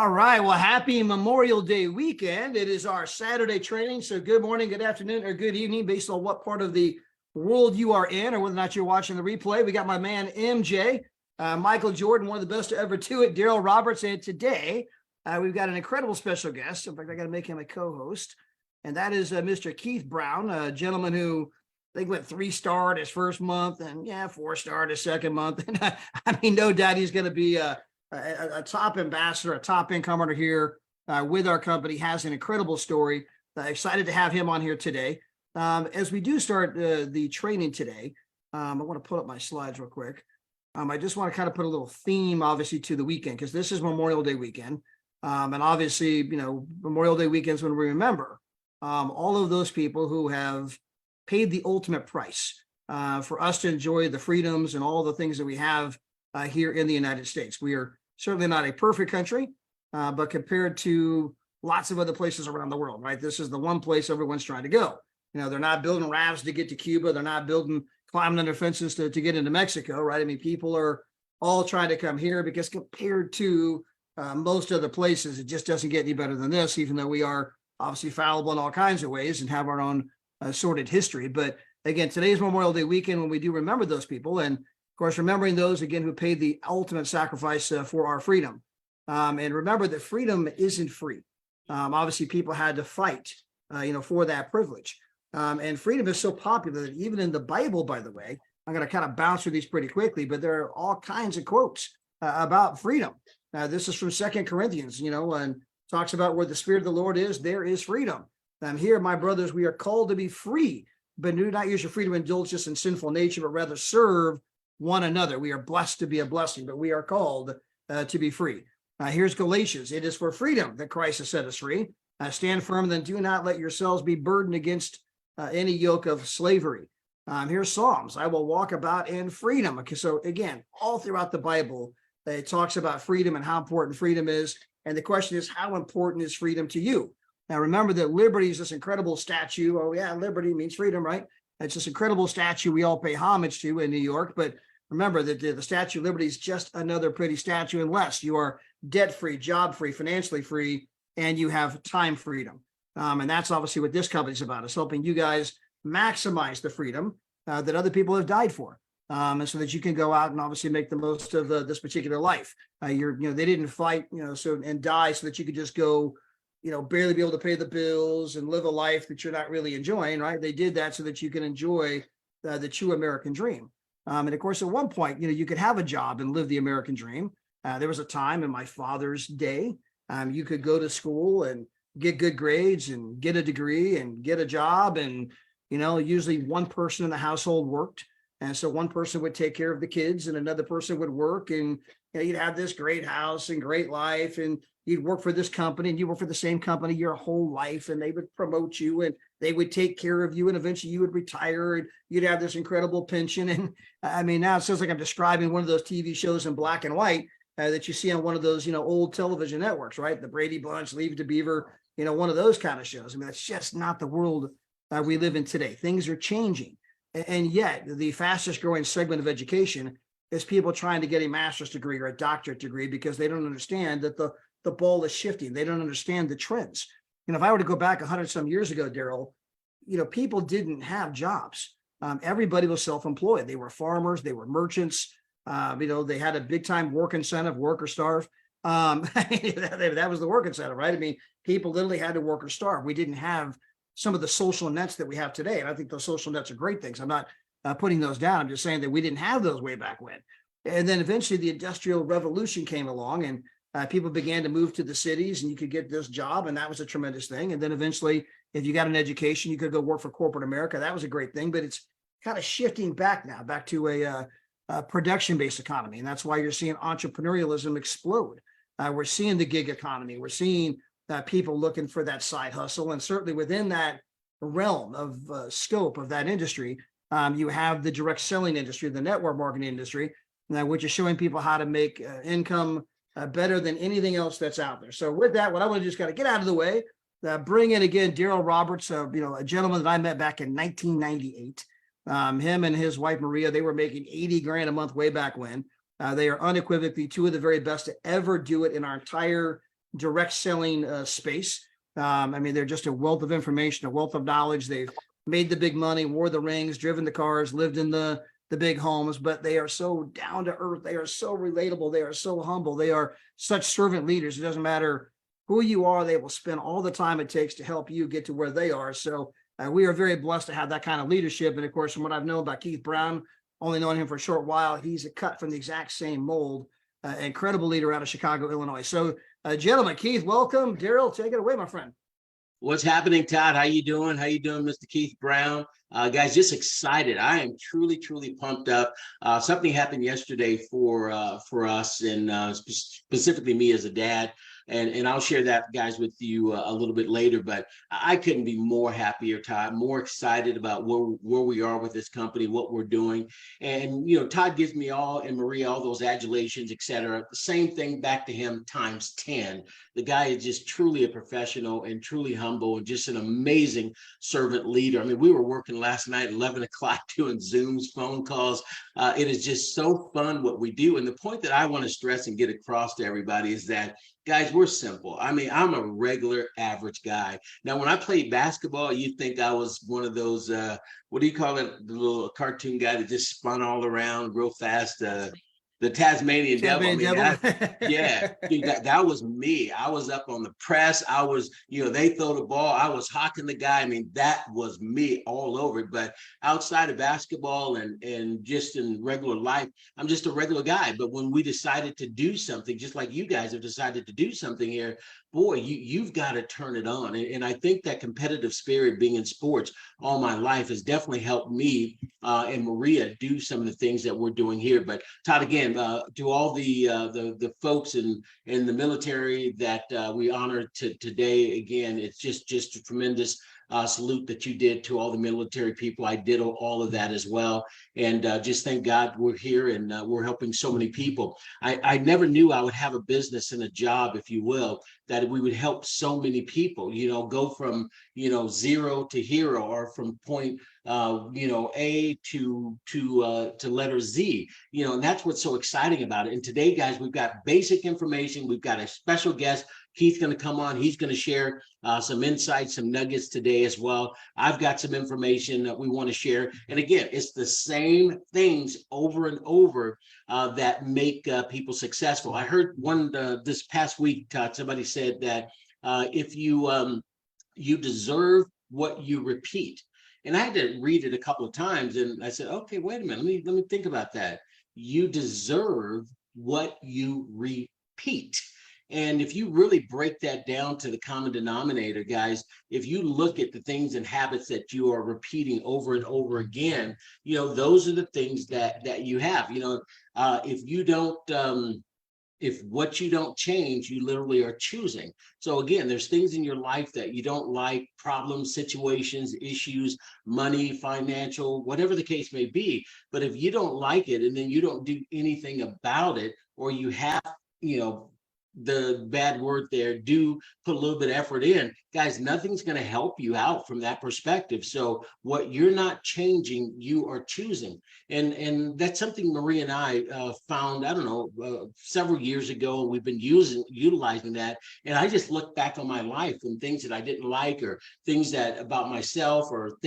All right. Well, happy Memorial Day weekend. It is our Saturday training. So good morning, good afternoon, or good evening, based on what part of the world you are in or whether or not you're watching the replay. We got my man, MJ, Michael Jordan, one of the best to ever do it, Daryl Roberts. And today we've got an incredible special guest. In fact, I got to make him a co-host. And that is Mr. Keith Brown, a gentleman who I think went 3-star his first month and 4-star his second month. And I mean, no doubt he's going to be a top ambassador, a top incomer here with our company, has an incredible story. Excited to have him on here today. As we do start the training today, I want to pull up my slides real quick. I just want to kind of put a little theme, obviously, to the weekend, because this is Memorial Day weekend. And obviously, Memorial Day weekends when we remember all of those people who have paid the ultimate price for us to enjoy the freedoms and all the things that we have here in the United States. We are certainly not a perfect country, but compared to lots of other places around the world, right? This is the one place everyone's trying to go. They're not building rafts to get to Cuba. They're not climbing under fences to get into Mexico, right? I mean, people are all trying to come here because compared to most other places, it just doesn't get any better than this, even though we are obviously fallible in all kinds of ways and have our own sordid history. But again, today's Memorial Day weekend when we do remember those people, and of course, remembering those, again, who paid the ultimate sacrifice for our freedom. And remember that freedom isn't free. Obviously, people had to fight, for that privilege. And freedom is so popular that even in the Bible, by the way, I'm going to kind of bounce through these pretty quickly, but there are all kinds of quotes about freedom. This is from 2 Corinthians, and talks about where the Spirit of the Lord is, there is freedom. Here, my brothers, we are called to be free, but do not use your freedom to indulge just in sinful nature, but rather serve one another. We are blessed to be a blessing, but we are called to be free. Here's Galatians. It is for freedom that Christ has set us free. Stand firm, then do not let yourselves be burdened against any yoke of slavery. Here's Psalms. I will walk about in freedom. Okay, so again, all throughout the Bible, it talks about freedom and how important freedom is. And the question is, how important is freedom to you? Now, remember that liberty is this incredible statue. Oh, yeah, liberty means freedom, right? It's this incredible statue we all pay homage to in New York. But remember that the Statue of Liberty is just another pretty statue unless you are debt-free, job-free, financially free, and you have time freedom. And that's obviously what this company is about. It's helping you guys maximize the freedom that other people have died for. And so that you can go out and obviously make the most of this particular life. They didn't fight, and die so that you could just go, barely be able to pay the bills and live a life that you're not really enjoying, right? They did that so that you can enjoy the true American dream. And of course, at one point, you could have a job and live the American dream. There was a time in my father's day, you could go to school and get good grades and get a degree and get a job. And, usually one person in the household worked. And so one person would take care of the kids and another person would work. And you'd have this great house and great life. And you'd work for this company and you work for the same company your whole life. And they would promote you and they would take care of you. And eventually you would retire and you'd have this incredible pension. And I mean, now it sounds like I'm describing one of those TV shows in black and white that you see on one of those, old television networks, right? The Brady Bunch, Leave It to Beaver, one of those kind of shows. I mean, that's just not the world we live in today. Things are changing. And yet the fastest growing segment of education is people trying to get a master's degree or a doctorate degree because they don't understand that the ball is shifting. They don't understand the trends. If I were to go back 100 some years ago, Daryl, people didn't have jobs. Everybody was self-employed. They were farmers, they were merchants. They had a big time work incentive, work or starve. That was the work incentive, right? I mean, people literally had to work or starve. We didn't have some of the social nets that we have today. And I think those social nets are great things. I'm not putting those down. I'm just saying that we didn't have those way back when. And then eventually the Industrial Revolution came along and people began to move to the cities and you could get this job. And that was a tremendous thing. And then eventually, if you got an education, you could go work for corporate America. That was a great thing, but it's kind of shifting back now, back to a production-based economy. And that's why you're seeing entrepreneurialism explode. We're seeing the gig economy. We're seeing people looking for that side hustle. And certainly within that realm of scope of that industry, you have the direct selling industry, the network marketing industry, which is showing people how to make income better than anything else that's out there. So with that, what I want to just kind of get out of the way, bring in again, Daryl Roberts, a gentleman that I met back in 1998. Him and his wife, Maria, they were making 80 grand a month way back when. They are unequivocally two of the very best to ever do it in our entire direct selling space. I mean, they're just a wealth of information, a wealth of knowledge. They've made the big money, wore the rings, driven the cars, lived in the big homes, but they are so down to earth. They are so relatable. They are so humble. They are such servant leaders. It doesn't matter who you are. They will spend all the time it takes to help you get to where they are. So we are very blessed to have that kind of leadership. And of course, from what I've known about Keith Brown, only knowing him for a short while, he's a cut from the exact same mold. Incredible leader out of Chicago, Illinois. So gentlemen, Keith, welcome. Daryl, take it away, my friend. What's happening, Todd? How you doing? How you doing, Mr. Keith Brown? Guys, just excited. I am truly, truly pumped up. Something happened yesterday for us, and specifically me as a dad. And I'll share that, guys, with you a little bit later. But I couldn't be more happier, Todd, more excited about where we are with this company, what we're doing. And, Todd gives me and Maria, all those adulations, et cetera. Same thing back to him times 10. The guy is just truly a professional and truly humble and just an amazing servant leader. I mean, we were working last night, 11 o'clock, doing Zooms, phone calls. It is just so fun what we do. And the point that I want to stress and get across to everybody is that, guys, we're simple. I mean, I'm a regular average guy. Now, when I played basketball, you'd think I was one of those, what do you call it? The little cartoon guy that just spun all around real fast. The Tasmanian Devil. I mean, yeah, dude, that was me. I was up on the press. I was, they throw the ball. I was hawking the guy. I mean, that was me all over it. But outside of basketball and just in regular life, I'm just a regular guy. But when we decided to do something, just like you guys have decided to do something here, boy, you've got to turn it on. And I think that competitive spirit, being in sports all my life, has definitely helped me and Maria do some of the things that we're doing here. But Todd, again, to all the folks in the military that we honor today, again, it's just a tremendous salute that you did to all the military people. I did all of that as well. And just thank God we're here and we're helping so many people. I never knew I would have a business and a job, if you will, that we would help so many people, go from, zero to hero, or from point, A to letter Z, and that's what's so exciting about it. And today, guys, we've got basic information. We've got a special guest. Keith's going to come on. He's going to share some insights, some nuggets today as well. I've got some information that we want to share. And again, it's the same things over and over that make people successful. I heard this past week, Todd, somebody said that if you deserve what you repeat. And I had to read it a couple of times, and I said, okay, wait a minute, let me think about that. You deserve what you repeat. And if you really break that down to the common denominator, guys, if you look at the things and habits that you are repeating over and over again, those are the things that you have. If what you don't change, you literally are choosing. So again, there's things in your life that you don't like, problems, situations, issues, money, financial, whatever the case may be. But if you don't like it and then you don't do anything about it, or you have, the bad word there, do put a little bit of effort in, guys, nothing's going to help you out from that perspective. So what you're not changing, you are choosing. And that's something Maria and I found, I don't know, several years ago. We've been utilizing that. And I just look back on my life and things that I didn't like, or things that about myself, or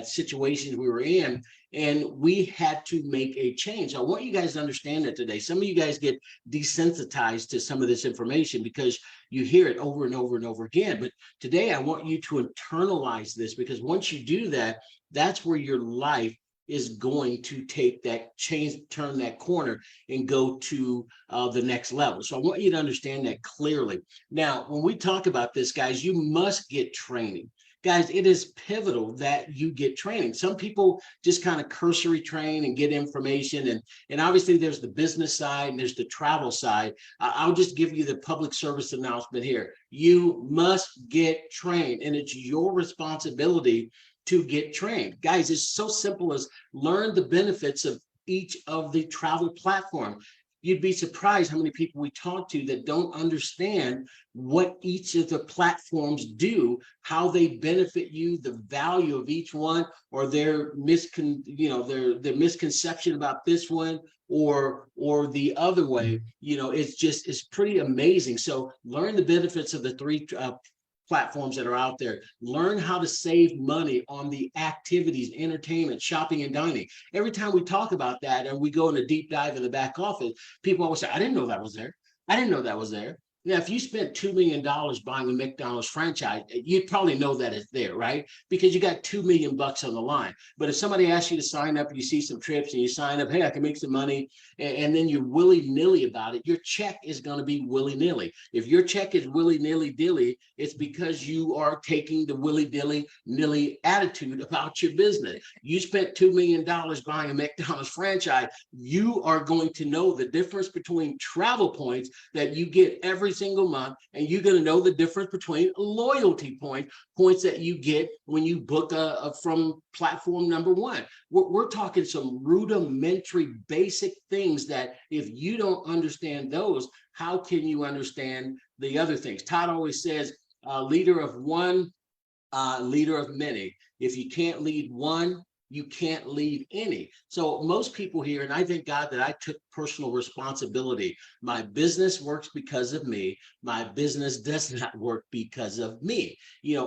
situations we were in. And we had to make a change. I want you guys to understand that today. Some of you guys get desensitized to some of this information because you hear it over and over and over again. But today I want you to internalize this, because once you do that, that's where your life is going to take that change, turn that corner, and go to the next level. So I want you to understand that clearly. Now, when we talk about this, guys, you must get training. Guys, it is pivotal that you get training. Some people just kind of cursory train and get information. And obviously there's the business side and there's the travel side. I'll just give you the public service announcement here. You must get trained, and it's your responsibility to get trained. Guys, it's so simple as learn the benefits of each of the travel platform. you'd be surprised how many people we talk to that don't understand what each of the platforms do, how they benefit you, the value of each one, or their their misconception about this one or the other way. It's pretty amazing. So learn the benefits of the three platforms that are out there. Learn how to save money on the activities, entertainment, shopping, and dining. Every time we talk about that and we go in a deep dive in the back office, people always say, I didn't know that was there. I didn't know that was there. Now, if you spent $2 million buying a McDonald's franchise, you'd probably know that it's there, right? Because you got $2 million on the line. But if somebody asks you to sign up and you see some trips and you sign up, hey, I can make some money, and then you're willy-nilly about it, your check is going to be willy-nilly. If your check is willy-nilly-dilly, it's because you are taking the willy-dilly-nilly attitude about your business. You spent $2 million buying a McDonald's franchise, you are going to know the difference between travel points that you get every single month, and you're going to know the difference between loyalty points that you get when you book from platform number one. We're talking some rudimentary basic things that if you don't understand those, how can you understand the other things? Todd always says, leader of one, leader of many. If you can't lead one, you can't lead any. So most people here, and I thank God that I took personal responsibility. My business works because of me. My business does not work because of me.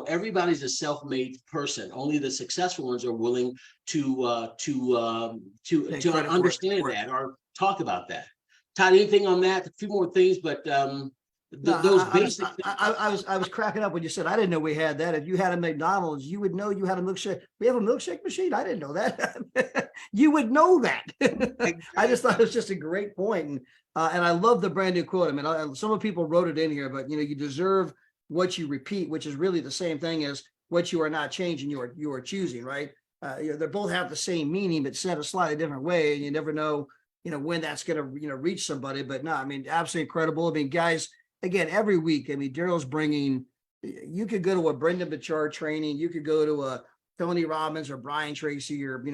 Everybody's a self-made person. Only the successful ones are willing to understand that or talk about that. Todd, anything on that? A few more things, but those basic. I was cracking up when you said I didn't know we had that. If you had a McDonald's, you would know you had a milkshake. We have a milkshake machine. I didn't know that. You would know that. I just thought it was just a great point, and I love the brand new quote. I mean, some of people wrote it in here, but you deserve what you repeat, which is really the same thing as what you are not changing. You are choosing, right? They both have the same meaning, but said a slightly different way, and you never know, when that's going to reach somebody. But no, I mean, absolutely incredible. I mean, guys. Again, every week, I mean, Daryl's bringing, you could go to a Brendan Bachar training, you could go to a Tony Robbins or Brian Tracy or,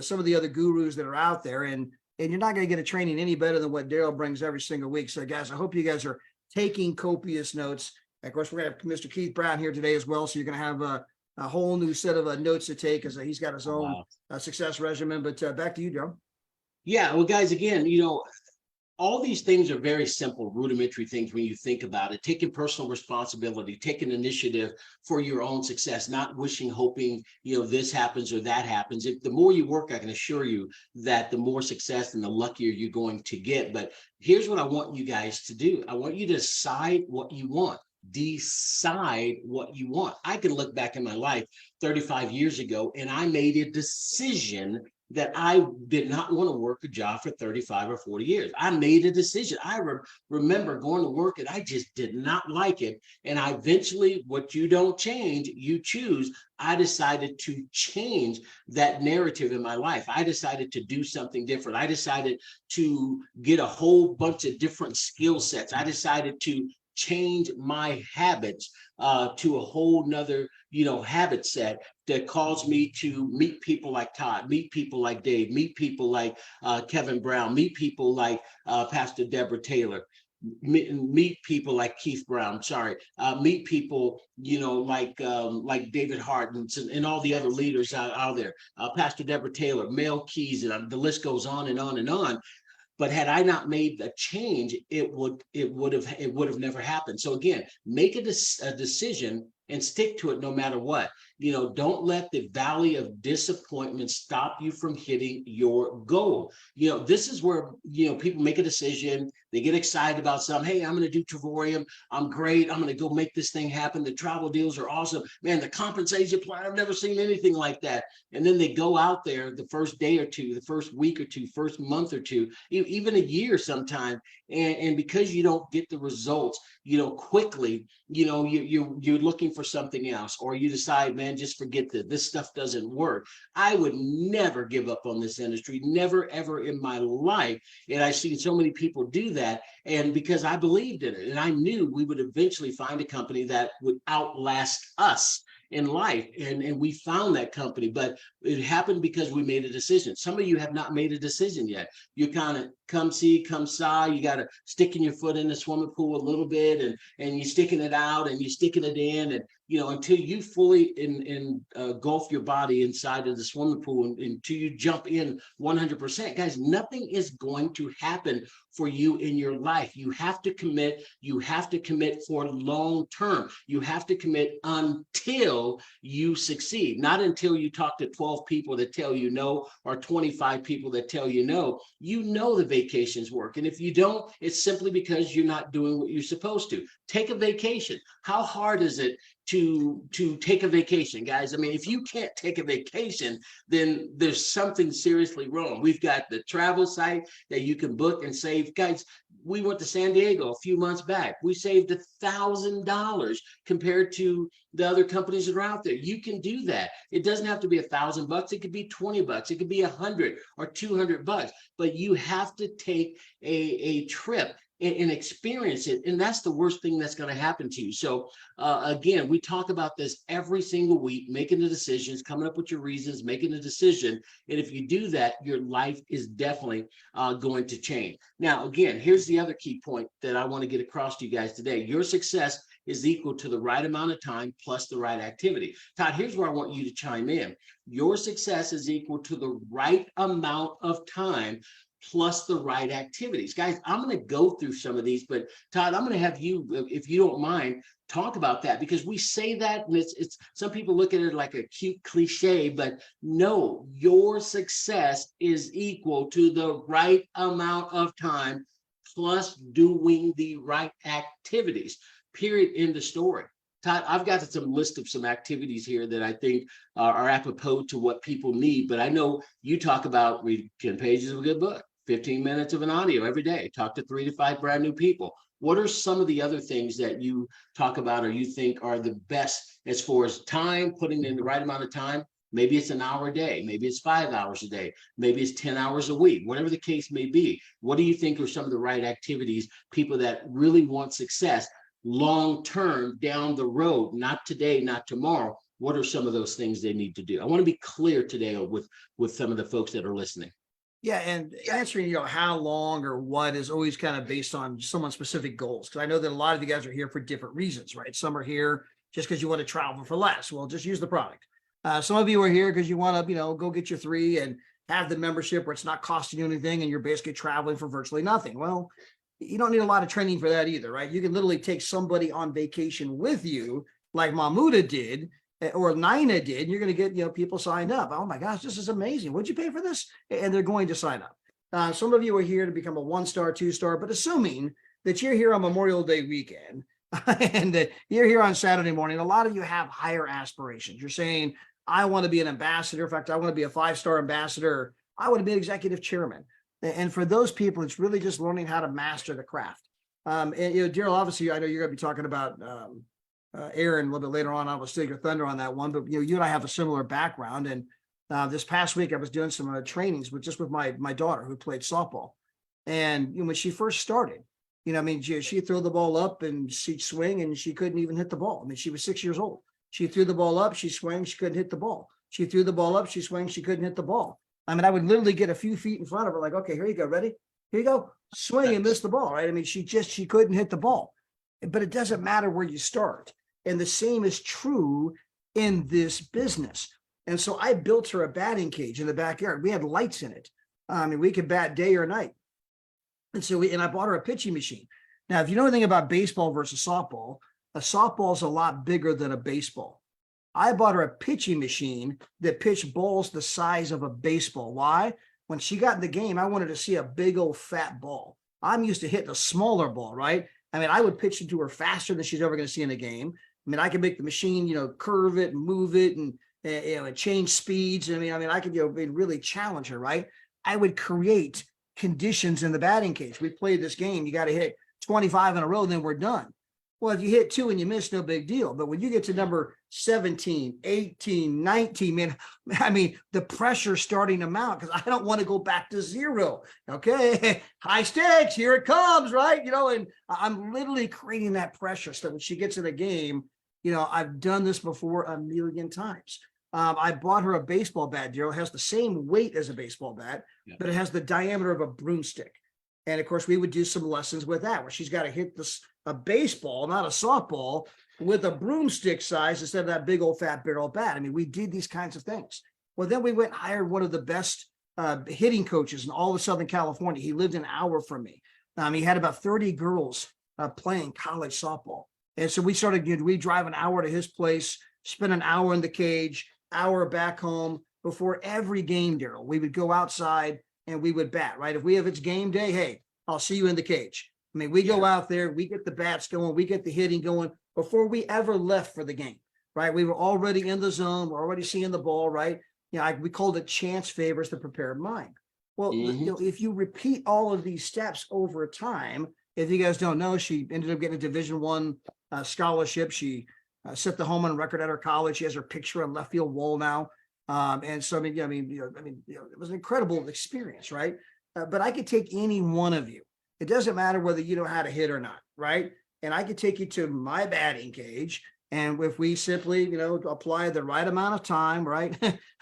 some of the other gurus that are out there. And you're not going to get a training any better than what Daryl brings every single week. So guys, I hope you guys are taking copious notes. Of course, we're going to have Mr. Keith Brown here today as well. So you're going to have a whole new set of notes to take as he's got his own success regimen. But back to you, Daryl. Yeah, well, guys, again, all these things are very simple, rudimentary things when you think about it. Taking personal responsibility, taking initiative for your own success, not wishing, hoping, this happens or that happens. The more you work, I can assure you that the more success and the luckier you're going to get. But here's what I want you guys to do. I want you to decide what you want. Decide what you want. I can look back in my life 35 years ago, and I made a decision that I did not want to work a job for 35 or 40 years. I made a decision. I remember going to work and I just did not like it. And I eventually, what you don't change, you choose. I decided to change that narrative in my life. I decided to do something different. I decided to get a whole bunch of different skill sets. I decided to change my habits to a whole nother, habit set that caused me to meet people like Todd, meet people like Dave, meet people like Kevin Brown, meet people like Pastor Deborah Taylor, meet people like Keith Brown, meet people, like David Hart and all the other leaders out there, Pastor Deborah Taylor, Mel Keys, and the list goes on and on and on. But had I not made a change, it would have never happened. So again, make a decision and stick to it no matter what. Don't let the valley of disappointment stop you from hitting your goal. This is where, people make a decision. They get excited about something. Hey, I'm going to do Travorium. I'm great. I'm going to go make this thing happen. The travel deals are awesome. Man, the compensation plan, I've never seen anything like that. And then they go out there the first day or two, the first week or two, first month or two, even a year sometime. And because you don't get the results, quickly, you're looking for something else, or you decide, man, just forget that this stuff doesn't work. I would never give up on this industry, never, ever in my life. And I've seen so many people do that. And because I believed in it and I knew we would eventually find a company that would outlast us. in life. And we found that company, but it happened because we made a decision. Some of you have not made a decision yet. You kind of come see, come saw, you got to sticking your foot in the swimming pool a little bit, and you're sticking it out and you're sticking it in, and until you fully engulf your body inside of the swimming pool, and until you jump in 100%, guys, nothing is going to happen for you in your life. You have to commit. You have to commit for long term. You have to commit until you succeed, not until you talk to 12 people that tell you no, or 25 people that tell you no. The vacations work. And if you don't, it's simply because you're not doing what you're supposed to. Take a vacation. How hard is it to take a vacation, guys? I mean, if you can't take a vacation, then there's something seriously wrong. We've got the travel site that you can book and save. Guys, we went to San Diego a few months back. We saved $1,000 compared to the other companies that are out there. You can do that. It doesn't have to be $1,000. It could be $20. It could be $100 or $200. But you have to take a trip and experience it. And that's the worst thing that's going to happen to you. So again, we talk about this every single week, making the decisions, coming up with your reasons, making a decision. And if you do that, your life is definitely going to change. Now, again, here's the other key point that I want to get across to you guys today. Your success is equal to the right amount of time plus the right activity. Todd, here's where I want you to chime in. Your success is equal to the right amount of time plus the right activities. Guys, I'm going to go through some of these, but Todd, I'm going to have you, if you don't mind, talk about that, because we say that and it's some people look at it like a cute cliche, but no, your success is equal to the right amount of time plus doing the right activities. Period. End of story. Todd, I've got some list of some activities here that I think are apropos to what people need, but I know you talk about read 10 pages of a good book, 15 minutes of an audio every day, talk to 3 to 5 brand new people. What are some of the other things that you talk about or you think are the best as far as time, putting in the right amount of time? Maybe it's an hour a day, maybe it's 5 hours a day, maybe it's 10 hours a week, whatever the case may be. What do you think are some of the right activities, people that really want success long term down the road, not today, not tomorrow? What are some of those things they need to do? I want to be clear today with some of the folks that are listening. Yeah, and answering, how long or what is always kind of based on someone's specific goals. Because I know that a lot of you guys are here for different reasons, right? Some are here just because you want to travel for less. Well, just use the product. Some of you are here because you want to, go get your 3 and have the membership where it's not costing you anything and you're basically traveling for virtually nothing. Well, you don't need a lot of training for that either, right? You can literally take somebody on vacation with you, like Mahmuda did, or Nina did, and you're going to get, people signed up. Oh my gosh, this is amazing. What'd you pay for this? And they're going to sign up. Some of you are here to become a 1-star, 2-star, but assuming that you're here on Memorial Day weekend and that you're here on Saturday morning, a lot of you have higher aspirations. You're saying, I want to be an ambassador. In fact, I want to be a 5-star ambassador. I want to be an executive chairman. And for those people, it's really just learning how to master the craft. And Daryl, obviously, I know you're going to be talking about Aaron a little bit later on. I will steal your thunder on that one, but you and I have a similar background. And this past week, I was doing some trainings with my daughter who played softball. And when she first started, she'd throw the ball up and she'd swing and she couldn't even hit the ball. I mean, she was 6 years old. She threw the ball up, she swung, she couldn't hit the ball. She threw the ball up, she swung, she couldn't hit the ball. I mean, I would literally get a few feet in front of her, like, okay, here you go, ready? Here you go, swing and miss the ball, right? I mean, she couldn't hit the ball. But it doesn't matter where you start. And the same is true in this business. And so I built her a batting cage in the backyard. We had lights in it. I mean, we could bat day or night. And so I bought her a pitching machine. Now, if you know anything about baseball versus softball, a softball is a lot bigger than a baseball. I bought her a pitching machine that pitched balls the size of a baseball. Why? When she got in the game, I wanted to see a big old fat ball. I'm used to hitting a smaller ball, right? I mean, I would pitch it to her faster than she's ever going to see in a game. I mean, I could make the machine, curve it and move it and change speeds. I mean, I could, really challenge her, right? I would create conditions in the batting cage. We played this game. You got to hit 25 in a row, then we're done. Well, if you hit 2 and you miss, no big deal. But when you get to number 17, 18, 19, man, I mean, the pressure's starting to mount because I don't want to go back to 0. Okay, high stakes, here it comes, right? And I'm literally creating that pressure so when she gets in the game, I've done this before a million times. I bought her a baseball bat, Daryl. It has the same weight as a baseball bat, but it has the diameter of a broomstick. And of course, we would do some lessons with that, where she's got to hit a baseball, not a softball, with a broomstick size instead of that big old fat barrel bat. I mean, we did these kinds of things. Well, then we went and hired one of the best hitting coaches in all of Southern California. He lived an hour from me. He had about 30 girls playing college softball. And so we started, we drive an hour to his place, spend an hour in the cage, hour back home. Before every game, Daryl, we would go outside and we would bat, right? If it's game day, hey, I'll see you in the cage. I mean, we go out there, we get the bats going, we get the hitting going before we ever left for the game, right? We were already in the zone, we're already seeing the ball, right? We called it chance favors the prepared mind. Well, if you repeat all of these steps over time, if you guys don't know, she ended up getting a Division I scholarship. She set the home run record at her college. She has her picture on left field wall now. And so, it was an incredible experience, right? But I could take any one of you. It doesn't matter whether you know how to hit or not, right? And I could take you to my batting cage. And if we simply, apply the right amount of time, right,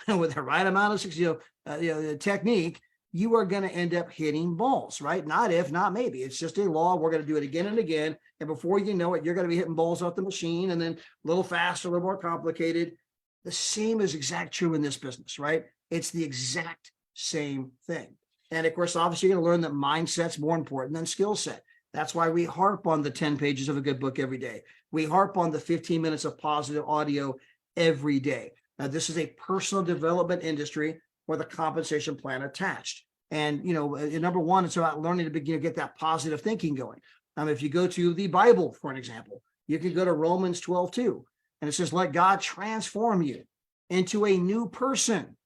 with the right amount of, technique, you are going to end up hitting balls, right? Not if, not maybe. It's just a law. We're going to do it again and again. And before you know it, you're going to be hitting balls off the machine, and then a little faster, a little more complicated. The same is exact true in this business, right? It's the exact same thing. And of course, obviously, you're going to learn that mindset's more important than skill set. That's why we harp on the 10 pages of a good book every day. We harp on the 15 minutes of positive audio every day. Now, this is a personal development industry with a compensation plan attached. And, number one, it's about learning to begin to get that positive thinking going. If you go to the Bible, for an example, you can go to Romans 12:2, and it says, let God transform you into a new person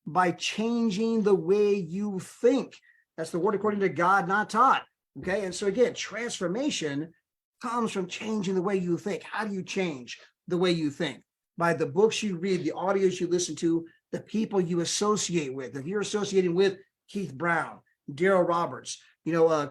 by changing the way you think. That's the word according to God, not taught. Okay. And so again, transformation comes from changing the way you think. How do you change the way you think? By the books you read, the audios you listen to, the people you associate with. If you're associating with Keith Brown, Daryl Roberts,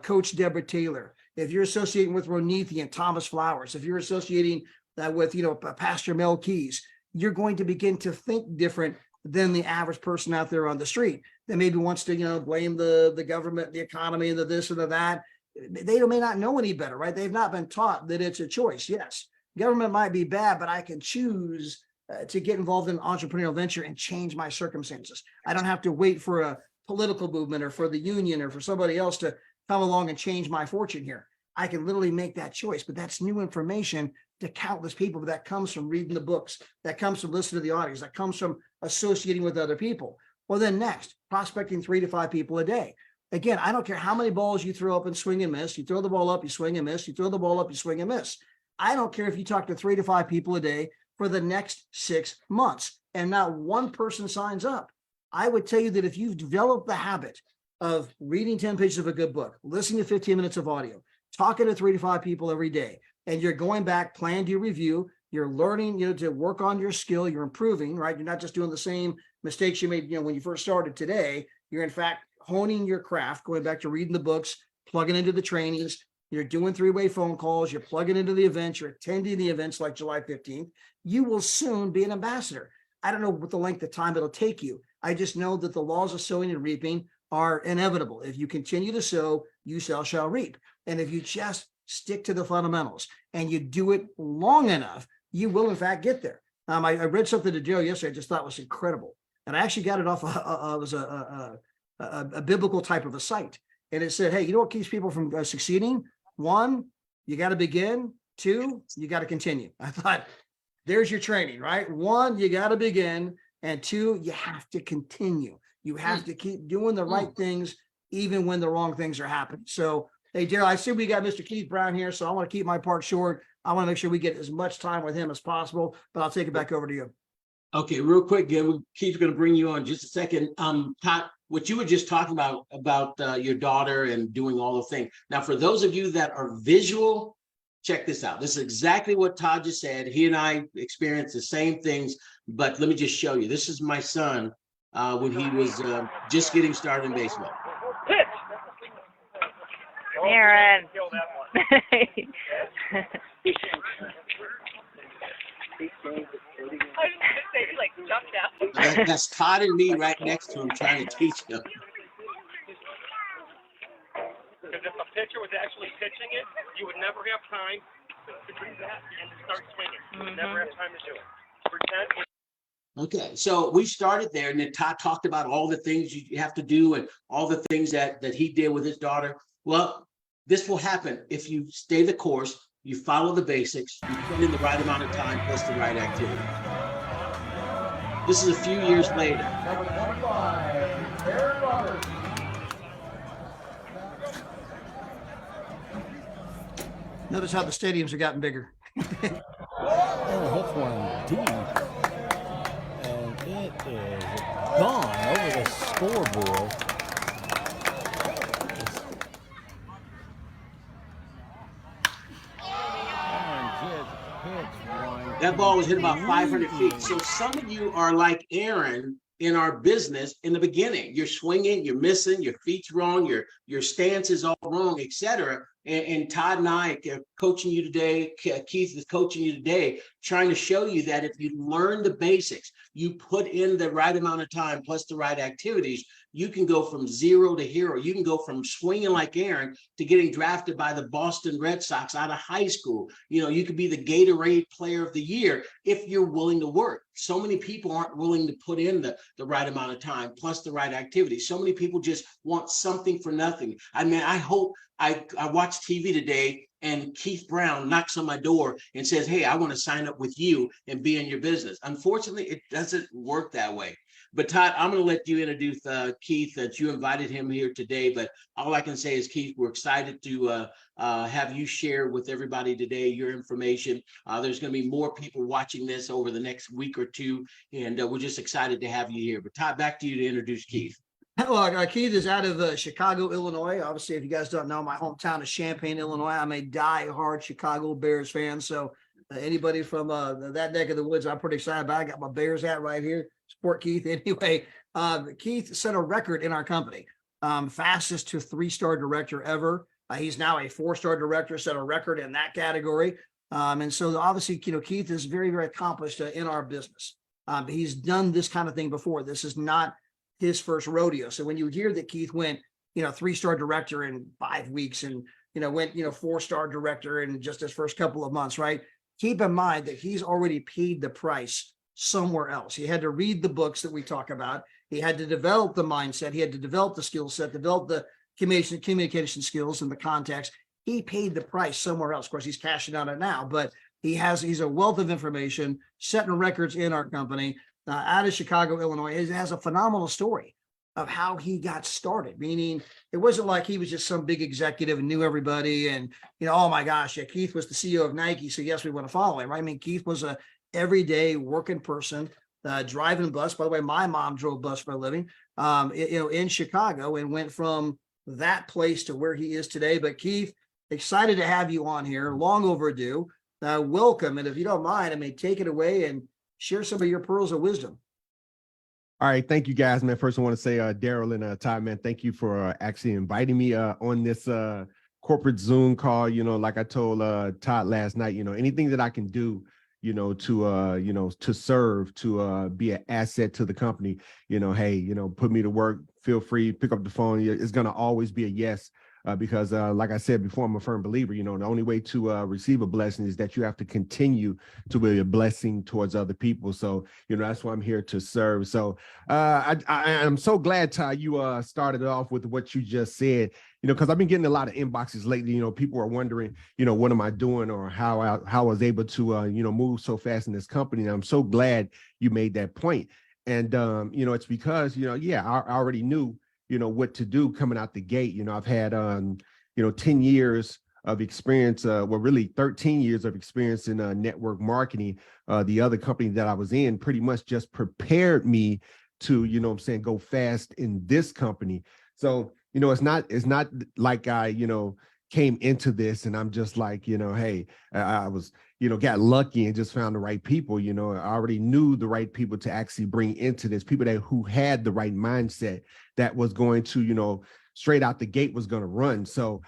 Coach Deborah Taylor, if you're associating with Ronithi and Thomas Flowers, if you're associating with, Pastor Mel Keys, you're going to begin to think different than the average person out there on the street that maybe wants to, blame the government, the economy, and the this and the that. They may not know any better, right? They've not been taught that it's a choice. Yes, government might be bad, but I can choose to get involved in an entrepreneurial venture and change my circumstances. I don't have to wait for a political movement or for the union or for somebody else to come along and change my fortune here. I can literally make that choice, but that's new information to countless people. But that comes from reading the books, that comes from listening to the audios, that comes from associating with other people. Well, then next, prospecting 3 to 5 people a day. Again, I don't care how many balls you throw up and swing and miss. You throw the ball up, you swing and miss. You throw the ball up, you swing and miss. I don't care if you talk to 3 to 5 people a day for the next 6 months and not one person signs up. I would tell you that if you've developed the habit of reading 10 pages of a good book, listening to 15 minutes of audio, talking to 3 to 5 people every day, and you're going back, plan to review, you're learning, to work on your skill, you're improving, right? You're not just doing the same mistakes you made, when you first started today. You're in fact honing your craft, going back to reading the books, plugging into the trainings. You're doing 3-way phone calls. You're plugging into the events. You're attending the events like July 15th. You will soon be an ambassador. I don't know what the length of time it'll take you. I just know that the laws of sowing and reaping are inevitable. If you continue to sow, you shall reap. And if you just stick to the fundamentals and you do it long enough, you will in fact get there. I read something to Joe yesterday I just thought was incredible. And I actually got it off a biblical type of a site. And it said, hey, you know what keeps people from succeeding? 1, you got to begin. 2, you got to continue. I thought, there's your training, right? 1, you got to begin. And 2, you have to continue. You have to keep doing the right things, even when the wrong things are happening. So, hey, Daryl, I see we got Mr. Keith Brown here, so I want to keep my part short. I want to make sure we get as much time with him as possible, but I'll take it back over to you. Okay, real quick, Keith's going to bring you on just a second. Todd, what you were just talking about your daughter and doing all the things. Now, for those of you that are visual, check this out. This is exactly what Todd just said. He and I experienced the same things, but let me just show you. This is my son when he was just getting started in baseball. Aaron. Say, he like jumped out. That's Todd and me right next to him trying to teach him. Because if a pitcher was actually pitching it, you would never have time to do that and to start swinging. You would never have time to do it. Pretend. Okay, so we started there, and then Todd talked about all the things you have to do and all the things that he did with his daughter. Well, this will happen if you stay the course, you follow the basics, you put in the right amount of time plus the right activity. This is a few years later. Notice how the stadiums have gotten bigger. Oh, hits one deep, and it is gone over the scoreboard. That ball was hit about 500 feet. So some of you are like Aaron in our business in the beginning. You're swinging, you're missing, your feet's wrong, your stance is all wrong, etc. And Todd and I are coaching you today. Keith is coaching you today, trying to show you that if you learn the basics, you put in the right amount of time plus the right activities, you can go from zero to hero. You can go from swinging like Aaron to getting drafted by the Boston Red Sox out of high school. You know, you could be the Gatorade Player of the Year if you're willing to work. So many people aren't willing to put in the right amount of time plus the right activities. So many people just want something for nothing. I mean, I hope I watched TV today and Keith Brown knocks on my door and says, hey, I want to sign up with you and be in your business. Unfortunately, it doesn't work that way. But Todd, I'm going to let you introduce Keith, that you invited him here today. But all I can say is, Keith, we're excited to have you share with everybody today your information. There's going to be more people watching this over the next week or two, and we're just excited to have you here. But Todd, back to you to introduce Keith. Well, Keith is out of Chicago, Illinois. Obviously, if you guys don't know, my hometown is Champaign, Illinois. I'm a die-hard Chicago Bears fan. So anybody from that neck of the woods, I'm pretty excited about. I got my Bears hat right here. Support Keith. Anyway, Keith set a record in our company. Fastest to 3-star director ever. He's now a 4-star director, set a record in that category. And so obviously, Keith is very, very accomplished in our business. He's done this kind of thing before. This is not his first rodeo. So when you hear that Keith went, 3-star director in 5 weeks and, went, 4-star director in just his first couple of months, right? Keep in mind that he's already paid the price somewhere else. He had to read the books that we talk about. He had to develop the mindset. He had to develop the skill set, develop the communication skills and the context. He paid the price somewhere else. Of course, he's cashing out it now, but he's a wealth of information, setting records in our company. Out of Chicago, Illinois. It has a phenomenal story of how he got started, meaning it wasn't like he was just some big executive and knew everybody and, oh my gosh, yeah, Keith was the CEO of Nike, so yes, we want to follow him, right? I mean, Keith was a everyday working person, driving bus. By the way, my mom drove bus for a living, in Chicago, and went from that place to where he is today. But Keith, excited to have you on here, long overdue. Welcome. And if you don't mind, take it away and share some of your pearls of wisdom. All right. Thank you, guys, man. First, I want to say, Daryl and Todd, man, thank you for actually inviting me on this corporate Zoom call. Like I told Todd last night, anything that I can do, to serve, to be an asset to the company, hey, put me to work, feel free, pick up the phone. It's going to always be a yes. Because like I said before, I'm a firm believer, the only way to receive a blessing is that you have to continue to be a blessing towards other people. So, that's why I'm here to serve. So I'm so glad, Ty, you started off with what you just said, because I've been getting a lot of inboxes lately. People are wondering, what am I doing, or how I was able to, move so fast in this company. And I'm so glad you made that point. And, it's because, I already knew what to do coming out the gate. I've had, 10 years of experience, really 13 years of experience in network marketing. The other company that I was in pretty much just prepared me to, go fast in this company. So, it's not like I, came into this and I'm just like, hey, I was, got lucky and just found the right people. I already knew the right people to actually bring into this, people who had the right mindset that was going to, straight out the gate was going to run. So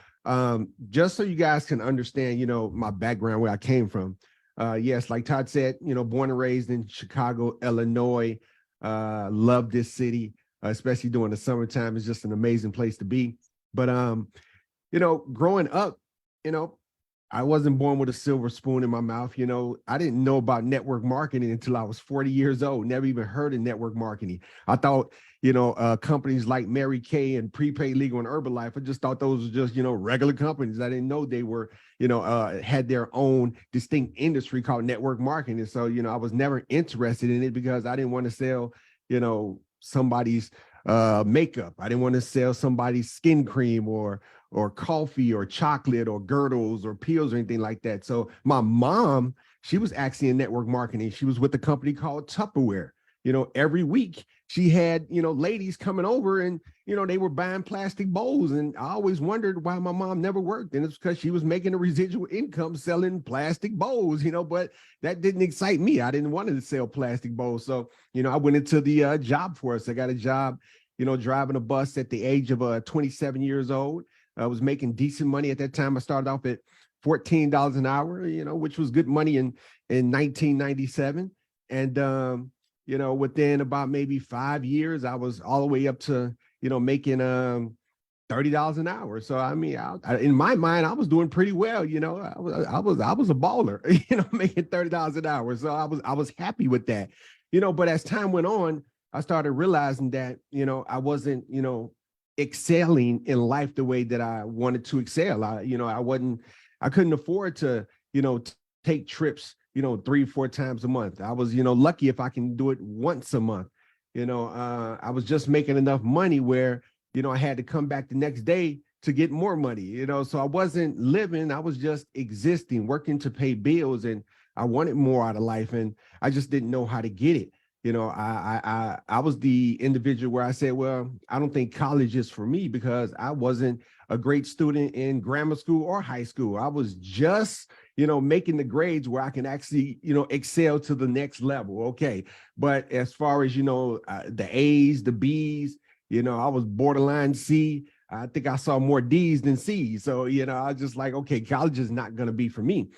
just so you guys can understand, my background, where I came from, Yes, like Todd said, born and raised in Chicago, Illinois. Love this city, especially during the summertime. It's just an amazing place to be. But growing up, I wasn't born with a silver spoon in my mouth. I didn't know about network marketing until I was 40 years old. Never even heard of network marketing. I thought, companies like Mary Kay and Prepaid Legal and Herbalife, I just thought those were just, regular companies. I didn't know they were, had their own distinct industry called network marketing. So, I was never interested in it because I didn't want to sell, somebody's makeup. I didn't want to sell somebody's skin cream or coffee or chocolate or girdles or pills or anything like that. So my mom, she was actually in network marketing. She was with a company called Tupperware. Every week she had, ladies coming over and, they were buying plastic bowls. And I always wondered why my mom never worked. And it's because she was making a residual income selling plastic bowls, but that didn't excite me. I didn't want to sell plastic bowls. So, I went into the job force. I got a job, driving a bus at the age of 27 years old. I was making decent money at that time. I started off at $14 an hour, which was good money in 1997. And, within about maybe 5 years, I was all the way up to, making $30 an hour. So, I mean, in my mind, I was doing pretty well. I was a baller, making $30 an hour. So I was happy with that, but as time went on, I started realizing that, I wasn't, excelling in life the way that I wanted to excel. I couldn't afford to, take trips, 3-4 times a month. I was, lucky if I can do it once a month. I was just making enough money where, I had to come back the next day to get more money, so I wasn't living, I was just existing, working to pay bills, and I wanted more out of life, and I just didn't know how to get it. I was the individual where I said, well, I don't think college is for me because I wasn't a great student in grammar school or high school. I was just, making the grades where I can actually, excel to the next level. Okay. But as far as, the A's, the B's, I was borderline C. I think I saw more D's than C's. So, I was just like, okay, college is not going to be for me.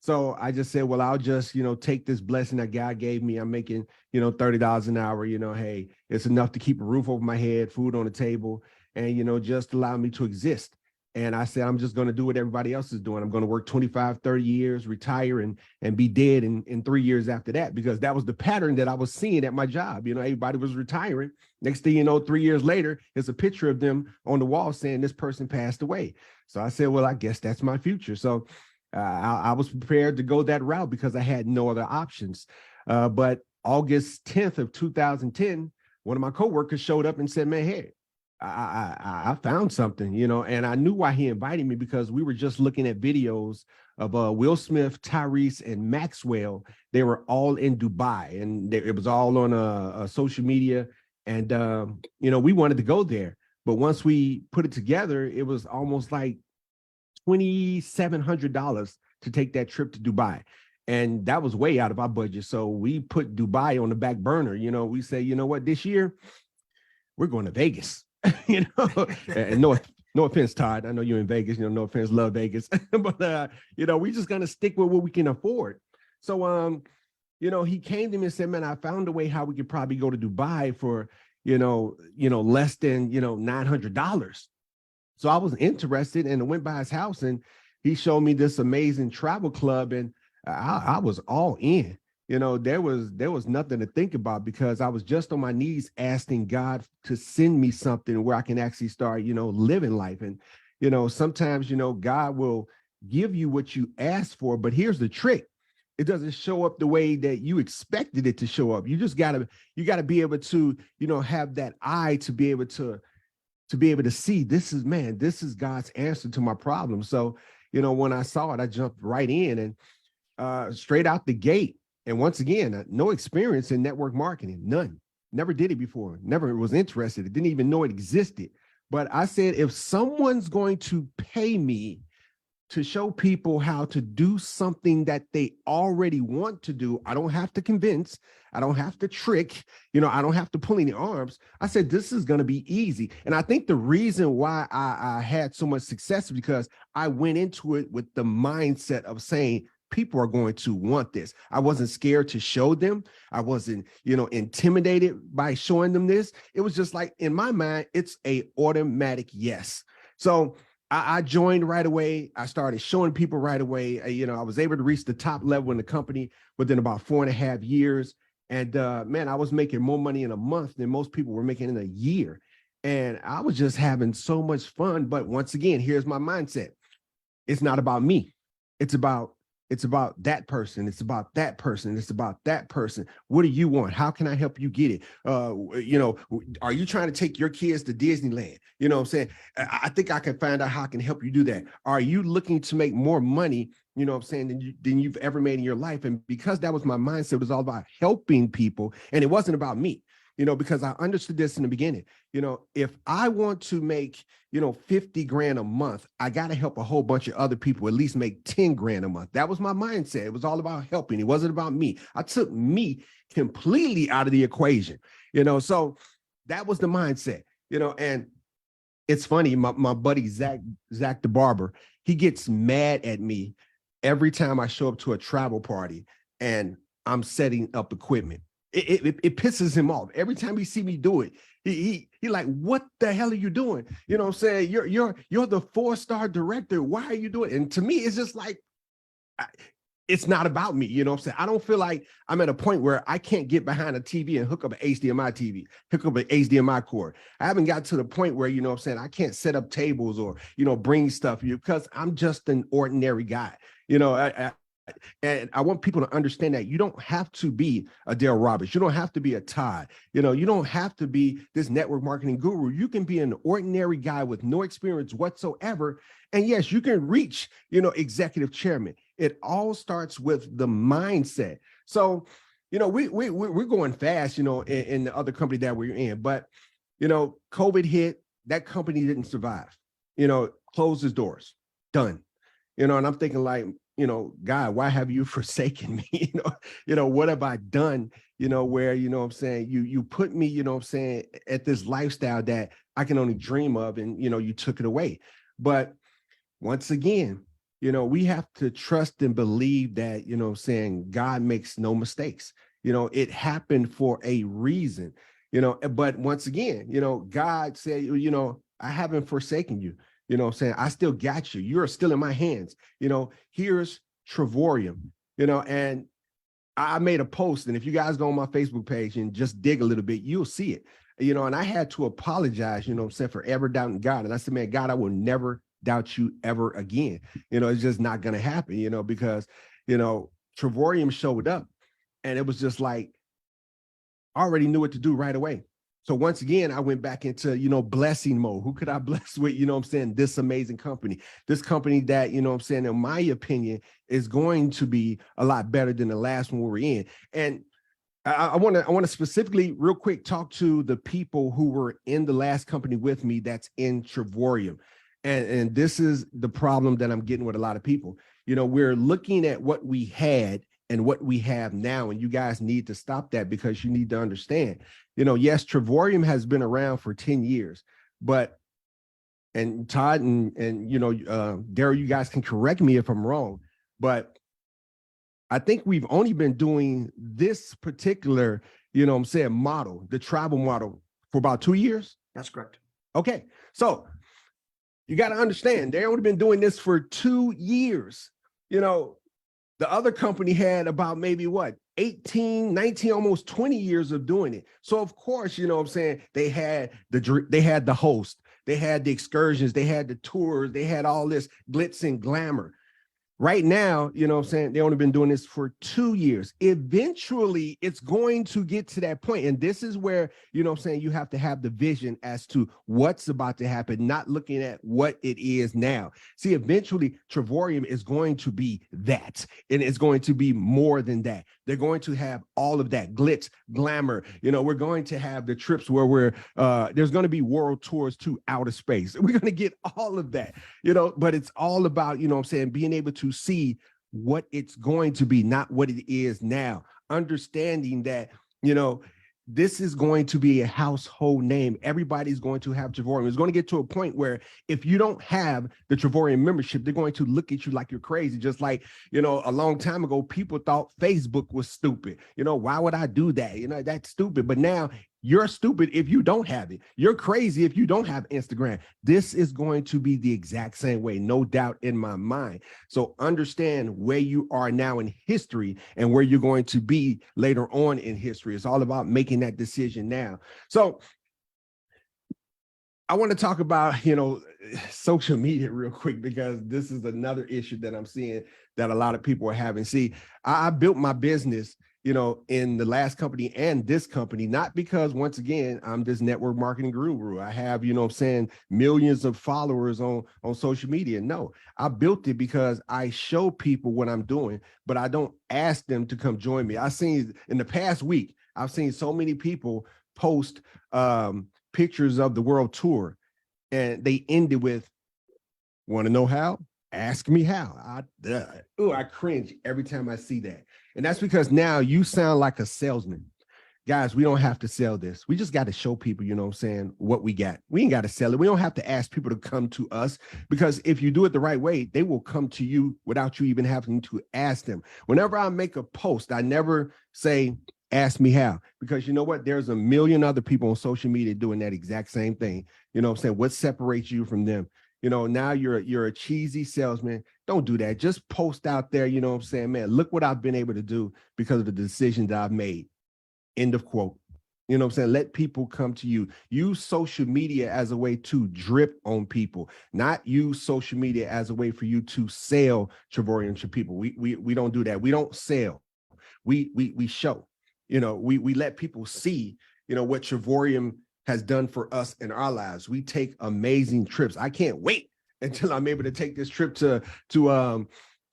So I just said, well, I'll just, take this blessing that God gave me. I'm making, $30 an hour, hey, it's enough to keep a roof over my head, food on the table, and, just allow me to exist. And I said, I'm just going to do what everybody else is doing. I'm going to work 25, 30 years, retire and be dead in 3 years after that, because that was the pattern that I was seeing at my job. Everybody was retiring. Next thing you know, 3 years later, there's a picture of them on the wall saying this person passed away. So I said, well, I guess that's my future. So I was prepared to go that route because I had no other options. But August 10th of 2010, one of my coworkers showed up and said, man, hey, I found something, and I knew why he invited me, because we were just looking at videos of Will Smith, Tyrese, and Maxwell. They were all in Dubai, and it was all on a social media. And, we wanted to go there. But once we put it together, it was almost like $2,700 to take that trip to Dubai. And that was way out of our budget. So we put Dubai on the back burner. We say, you know what, this year we're going to Vegas, and no offense, Todd. I know you're in Vegas, no offense, love Vegas, but, we just going to stick with what we can afford. So, he came to me and said, man, I found a way how we could probably go to Dubai for, less than, $900. So I was interested and I went by his house and he showed me this amazing travel club, and I was all in. There was nothing to think about, because I was just on my knees asking God to send me something where I can actually start, living life. And, sometimes, God will give you what you asked for, but here's the trick. It doesn't show up the way that you expected it to show up. You just gotta be able to, have that eye to be able to see this is God's answer to my problem. So, when I saw it, I jumped right in and straight out the gate. And once again, no experience in network marketing, none. Never did it before. Never was interested. Didn't even know it existed. But I said, if someone's going to pay me to show people how to do something that they already want to do, I don't have to convince, I don't have to trick, I don't have to pull any arms. I said, this is going to be easy. And I think the reason why I had so much success is because I went into it with the mindset of saying, people are going to want this. I wasn't scared to show them. I wasn't, intimidated by showing them this. It was just like, in my mind, it's a automatic yes. So I joined right away. I started showing people right away. I was able to reach the top level in the company within about 4.5 years. And man, I was making more money in a month than most people were making in a year. And I was just having so much fun. But once again, here's my mindset. It's not about me. It's about that person. It's about that person. It's about that person. What do you want? How can I help you get it? Are you trying to take your kids to Disneyland? You know what I'm saying? I think I can find out how I can help you do that. Are you looking to make more money, you know what I'm saying, than you've ever made in your life? And because that was my mindset, it was all about helping people. And it wasn't about me. Because I understood this in the beginning. If I want to make, 50 grand a month, I got to help a whole bunch of other people at least make 10 grand a month. That was my mindset. It was all about helping. It wasn't about me. I took me completely out of the equation, so that was the mindset, and it's funny. My buddy, Zach the barber, he gets mad at me every time I show up to a travel party and I'm setting up equipment. It pisses him off every time he see me do it. He like, what the hell are you doing? You know what I'm saying? You're the 4-star director. Why are you doing it? And to me, it's just like, it's not about me. You know what I'm saying? I don't feel like I'm at a point where I can't get behind a TV and hook up an HDMI TV, hook up an HDMI cord. I haven't got to the point where, you know what I'm saying, I can't set up tables or, bring stuff because I'm just an ordinary guy. And I want people to understand that you don't have to be a Dale Roberts. You don't have to be a Todd. You don't have to be this network marketing guru. You can be an ordinary guy with no experience whatsoever. And yes, you can reach, executive chairman. It all starts with the mindset. So, we're going fast, in the other company that we're in. But, COVID hit, that company didn't survive, closed its doors, done. And I'm thinking like, God, why have you forsaken me? What have I done? Where, what I'm saying, you put me, what I'm saying, at this lifestyle that I can only dream of, and, you took it away. But once again, we have to trust and believe that, what I'm saying, God makes no mistakes. It happened for a reason, but once again, God said, I haven't forsaken you. What I'm saying? I still got you. You're still in my hands. Here's Travorium, and I made a post. And if you guys go on my Facebook page and just dig a little bit, you'll see it, and I had to apologize, what I'm saying, for ever doubting God. And I said, man, God, I will never doubt you ever again. It's just not going to happen, because, Travorium showed up and it was just like, I already knew what to do right away. So once again, I went back into, blessing mode. Who could I bless with, what I'm saying, this amazing company, this company that, what I'm saying, in my opinion, is going to be a lot better than the last one we were in. And I want to specifically real quick talk to the people who were in the last company with me that's in Travorium. And this is the problem that I'm getting with a lot of people. We're looking at what we had and what we have now, and you guys need to stop that, because you need to understand, yes, Travorium has been around for 10 years, and Todd and Daryl, you guys can correct me if I'm wrong, but I think we've only been doing this particular, model, the travel model, for about 2 years. That's correct. Okay. So you got to understand, they only been doing this for 2 years. The other company had about maybe 18, 19, almost 20 years of doing it. So of course, what I'm saying, they had the host, they had the excursions, they had the tours, they had all this glitz and glamour. Right now, what I'm saying, they only been doing this for 2 years. Eventually, it's going to get to that point. And this is where, what I'm saying, you have to have the vision as to what's about to happen, not looking at what it is now. See, eventually, Travorium is going to be that. And it's going to be more than that. They're going to have all of that glitz, glamour. We're going to have the trips where there's going to be world tours to outer space. We're going to get all of that, but it's all about, what I'm saying, being able to see what it's going to be, not what it is now. Understanding that, this is going to be a household name. Everybody's going to have Travorium. It's going to get to a point where if you don't have the Travorium membership, they're going to look at you like you're crazy. Just like, you know, a long time ago, people thought Facebook was stupid. You know, why would I do that? You know, that's stupid. But now you're stupid if you don't have it. You're crazy if you don't have Instagram. This is going to be the exact same way, no doubt in my mind. So understand where you are now in history and where you're going to be later on in history. It's all about making that decision now. So I want to talk about, you know, social media real quick, because this is another issue that I'm seeing that a lot of people are having. See, I built my business, you know, in the last company and this company, not because, once again, I'm this network marketing guru. I have, you know what I'm saying, millions of followers on social media. No, I built it because I show people what I'm doing, but I don't ask them to come join me. I've seen in the past week, I've seen so many people post pictures of the world tour, and they ended with, want to know how? Ask me how. I cringe every time I see that. And that's because now you sound like a salesman. Guys, we don't have to sell this. We just got to show people, you know what I'm saying, what we got. We ain't got to sell it. We don't have to ask people to come to us, because if you do it the right way, they will come to you without you even having to ask them. Whenever I make a post, I never say, ask me how, because you know what? There's a million other people on social media doing that exact same thing. You know what I'm saying? What separates you from them? You know, now you're a cheesy salesman. Don't do that. Just post out there, you know what I'm saying? Man, look what I've been able to do because of the decision that I've made. End of quote. You know what I'm saying? Let people come to you. Use social media as a way to drip on people, not use social media as a way for you to sell Travorium to people. We don't do that. We don't sell. We show. You know, we let people see, you know, what Travorium has done for us in our lives. We take amazing trips. I can't wait until I'm able to take this trip to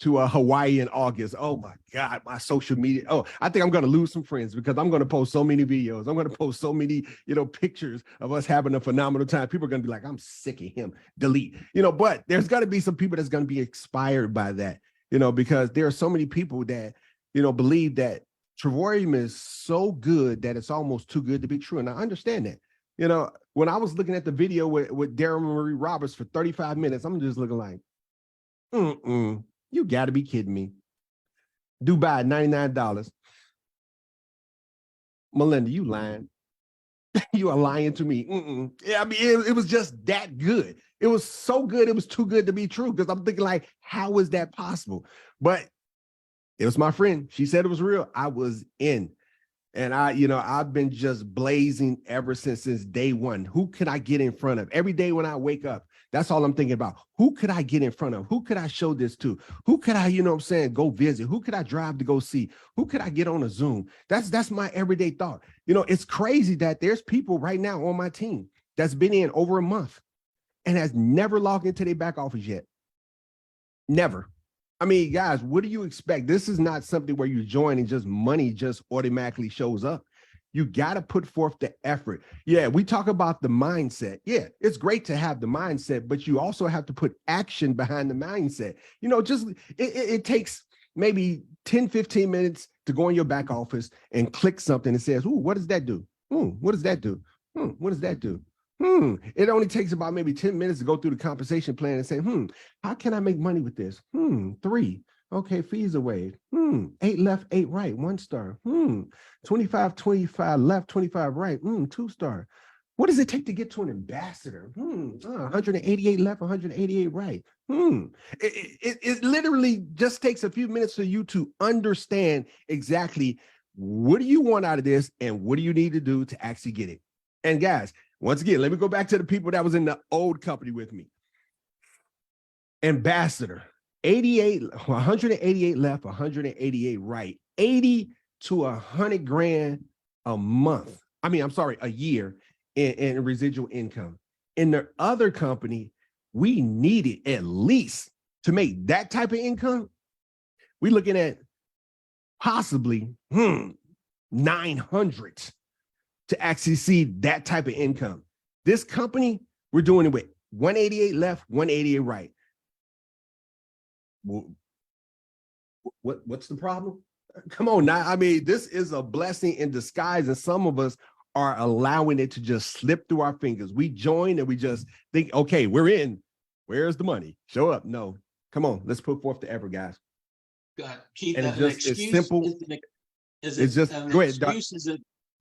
Hawaii in August. Oh my God, my social media. Oh, I think I'm going to lose some friends because I'm going to post so many videos. I'm going to post so many, you know, pictures of us having a phenomenal time. People are going to be like, I'm sick of him. Delete, you know, but there's got to be some people that's going to be inspired by that, you know, because there are so many people that, you know, believe that Travorium is so good that it's almost too good to be true. And I understand that. You know, when I was looking at the video with Darren Marie Roberts for 35 minutes, I'm just looking like, you got to be kidding me. Dubai, $99. Melinda, you lying. You are lying to me. Yeah, I mean, it was just that good. It was so good. It was too good to be true, because I'm thinking like, how is that possible? But it was my friend. She said it was real. I was in. And I've been just blazing ever since day one. Who could I get in front of? Every day when I wake up, that's all I'm thinking about. Who could I get in front of? Who could I show this to? Who could I, you know what I'm saying, go visit? Who could I drive to go see? Who could I get on a Zoom? That's my everyday thought. You know, it's crazy that there's people right now on my team that's been in over a month and has never logged into their back office yet. Never. I mean, guys, what do you expect? This is not something where you join and just money just automatically shows up. You got to put forth the effort. Yeah, we talk about the mindset. Yeah, it's great to have the mindset, but you also have to put action behind the mindset. You know, just it takes maybe 10, 15 minutes to go in your back office and click something that says, ooh, what does that do? What does that do? What does that do? It only takes about maybe 10 minutes to go through the compensation plan and say, how can I make money with this? 3. Okay, fees are waived. 8 left, 8 right, 1 star. 25, 25 left, 25 right. 2 star. What does it take to get to an ambassador? 188 left, 188 right. It literally just takes a few minutes for you to understand exactly what do you want out of this and what do you need to do to actually get it. And guys, once again, let me go back to the people that was in the old company with me. Ambassador, 188 left, 188 right, 80 to 100 grand a month. A year in residual income. In the other company, we needed at least to make that type of income. We're looking at possibly 900 to actually see that type of income. This company, we're doing it with 188 left, 188 right. What's the problem? Come on now. I mean, this is a blessing in disguise, and some of us are allowing it to just slip through our fingers. We join and we just think, okay, we're in. Where's the money? Show up. No, come on, let's put forth the effort, guys. Keith, And it's an just, it's excuse simple. It's just, go ahead, Doc.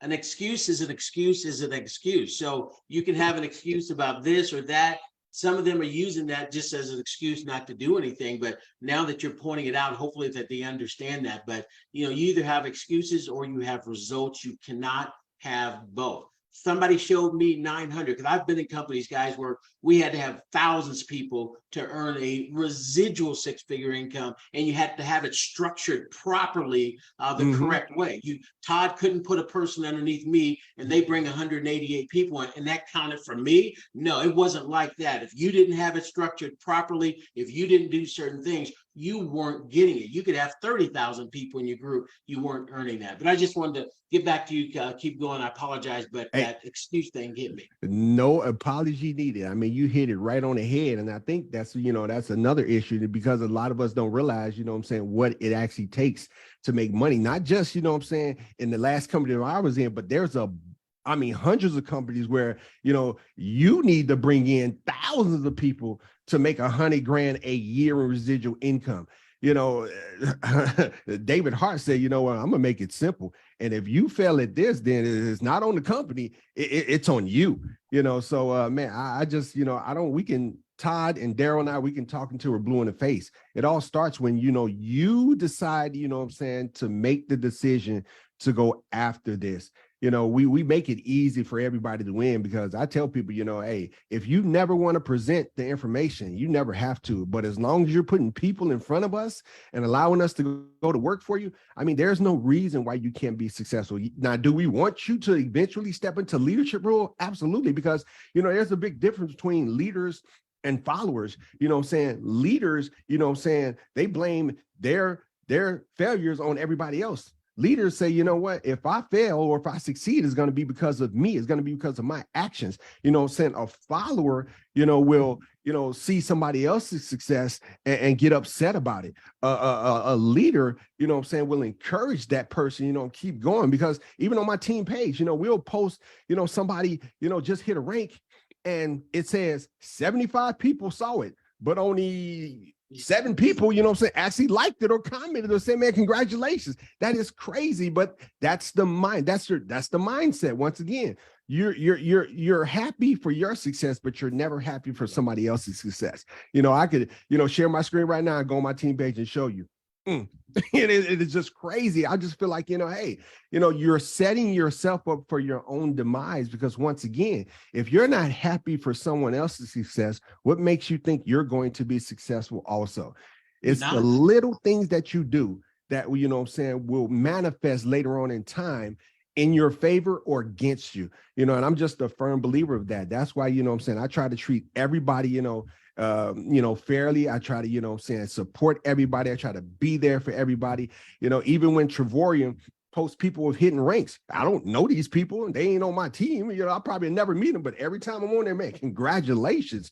An excuse is an excuse is an excuse. So you can have an excuse about this or that. Some of them are using that just as an excuse not to do anything. But now that you're pointing it out, hopefully that they understand that. But you either have excuses or you have results. You cannot have both. Somebody showed me 900, because I've been in companies, guys, where we had to have thousands of people to earn a residual six-figure income, and you had to have it structured properly the correct way. Todd couldn't put a person underneath me and they bring 188 people in, and that counted for me. No, it wasn't like that. If you didn't have it structured properly, if you didn't do certain things, you weren't getting it. You could have 30,000 people in your group, you weren't earning that. But I just wanted to get back to you. Keep going. I apologize, but that excuse thing hit me. No apology needed. I mean, you hit it right on the head. And I think that's, that's another issue, because a lot of us don't realize, what it actually takes to make money. Not just, in the last company that I was in, but there's hundreds of companies where, you need to bring in thousands of people to make $100,000 a year in residual income. David Hart said, I'm gonna make it simple. And if you fail at this, then it's not on the company, it's on you. So man, I just, Todd and Daryl and I, we can talk until we're blue in the face. It all starts when, you decide, to make the decision to go after this. We make it easy for everybody to win, because I tell people, hey, if you never want to present the information, you never have to. But as long as you're putting people in front of us and allowing us to go to work for you, there's no reason why you can't be successful. Now, do we want you to eventually step into leadership role? Absolutely, because, there's a big difference between leaders and followers. Leaders, they blame their failures on everybody else. Leaders say, if I fail or if I succeed, it's going to be because of me. It's going to be because of my actions. A follower, will, see somebody else's success and get upset about it. A leader, will encourage that person, keep going. Because even on my team page, we'll post, somebody, just hit a rank and it says 75 people saw it, but only 7 people, actually liked it or commented or said, man, congratulations. That is crazy. But that's the mindset. Once again, you're happy for your success, but you're never happy for somebody else's success. I could, share my screen right now and go on my team page and show you. It is just crazy. I just feel like, hey, you're setting yourself up for your own demise, because once again, if you're not happy for someone else's success, what makes you think you're going to be successful also? It's the little things that you do that, will manifest later on in time in your favor or against you, and I'm just a firm believer of that. That's why, I try to treat everybody, fairly. I try to, support everybody. I try to be there for everybody. Even when Travorium posts people with hidden ranks, I don't know these people and they ain't on my team. I'll probably never meet them, but every time I'm on there, man, congratulations.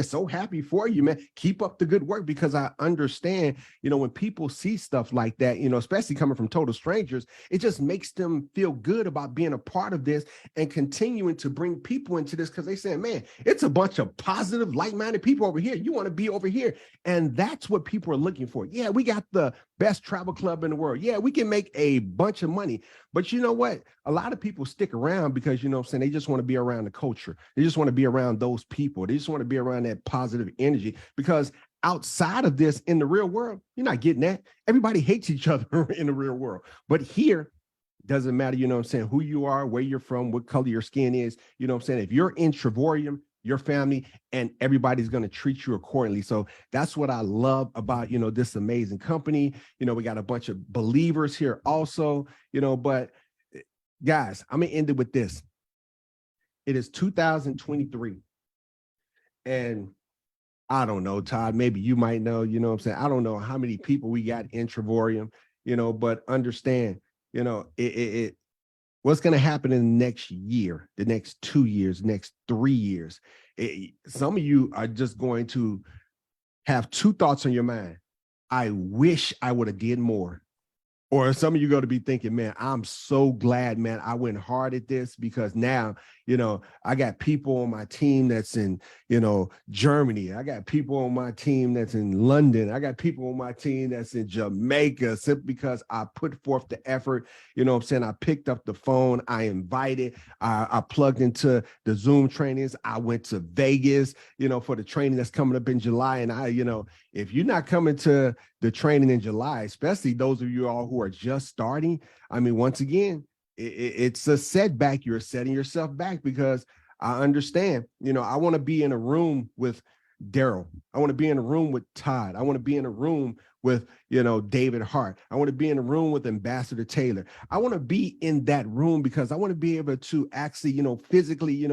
So happy for you, man. Keep up the good work, because I understand, when people see stuff like that, especially coming from total strangers, it just makes them feel good about being a part of this and continuing to bring people into this, because they say, man, it's a bunch of positive, like-minded people over here. You want to be over here. And that's what people are looking for. Yeah, we got the best travel club in the world. Yeah, we can make a bunch of money. But you know what? A lot of people stick around because, they just want to be around the culture. They just want to be around those people. They just want to be around that positive energy, because outside of this, in the real world, you're not getting that. Everybody hates each other in the real world. But here, doesn't matter, who you are, where you're from, what color your skin is, if you're in Travorium, your family and everybody's going to treat you accordingly. So that's what I love about, this amazing company. We got a bunch of believers here also, but guys, I'm going to end it with this. It is 2023. And I don't know, Todd, maybe you might know, I don't know how many people we got in Travorium, but understand, what's going to happen in the next year, the next 2 years, next 3 years. Some of you are just going to have 2 thoughts on your mind. I wish I would have did more. Or some of you going to be thinking, man, I'm so glad, man, I went hard at this, because now, I got people on my team that's in, Germany. I got people on my team that's in London. I got people on my team that's in Jamaica, simply because I put forth the effort. You know what I'm saying? I picked up the phone. I invited. I plugged into the Zoom trainings. I went to Vegas, for the training that's coming up in July. And if you're not coming to the training in July, especially those of you all who are just starting, I mean, once again, it's a setback. You're setting yourself back, because I understand, I want to be in a room with Daryl. I want to be in a room with Todd. I want to be in a room with, David Hart. I want to be in a room with Ambassador Taylor. I want to be in that room because I want to be able to actually, physically,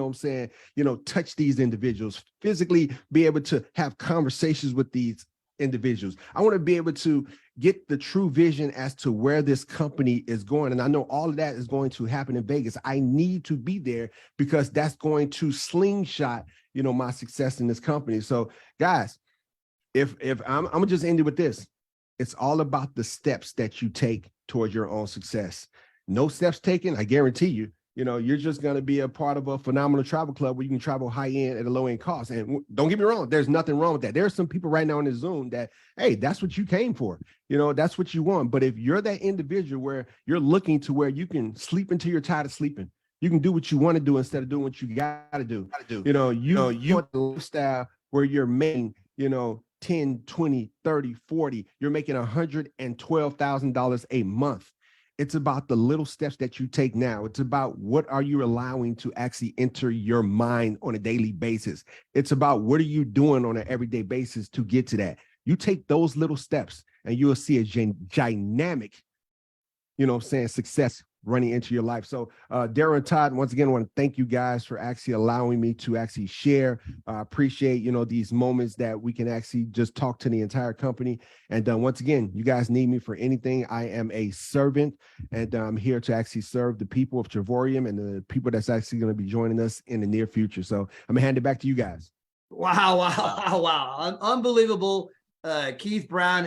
touch these individuals, physically be able to have conversations with these individuals. I want to be able to get the true vision as to where this company is going. And I know all of that is going to happen in Vegas. I need to be there because that's going to slingshot, my success in this company. So guys, if I'm gonna just end it with this, it's all about the steps that you take towards your own success. No steps taken, I guarantee you, you're just going to be a part of a phenomenal travel club where you can travel high end at a low end cost. And don't get me wrong, there's nothing wrong with that. There are some people right now in the Zoom that, hey, that's what you came for. That's what you want. But if you're that individual where you're looking to where you can sleep until you're tired of sleeping, you can do what you want to do instead of doing what you got to do. You want the lifestyle where you're making, 10, 20, 30, 40, you're making $112,000 a month. It's about the little steps that you take now. It's about what are you allowing to actually enter your mind on a daily basis. It's about what are you doing on an everyday basis to get to that. You take those little steps and you will see a dynamic, success running into your life. So Darren and Todd, once again, I want to thank you guys for actually allowing me to actually share. Appreciate, these moments that we can actually just talk to the entire company. And once again, you guys need me for anything. I am a servant, and I'm here to actually serve the people of Travorium and the people that's actually going to be joining us in the near future. So I'm gonna hand it back to you guys. Wow. Unbelievable. Keith Brown,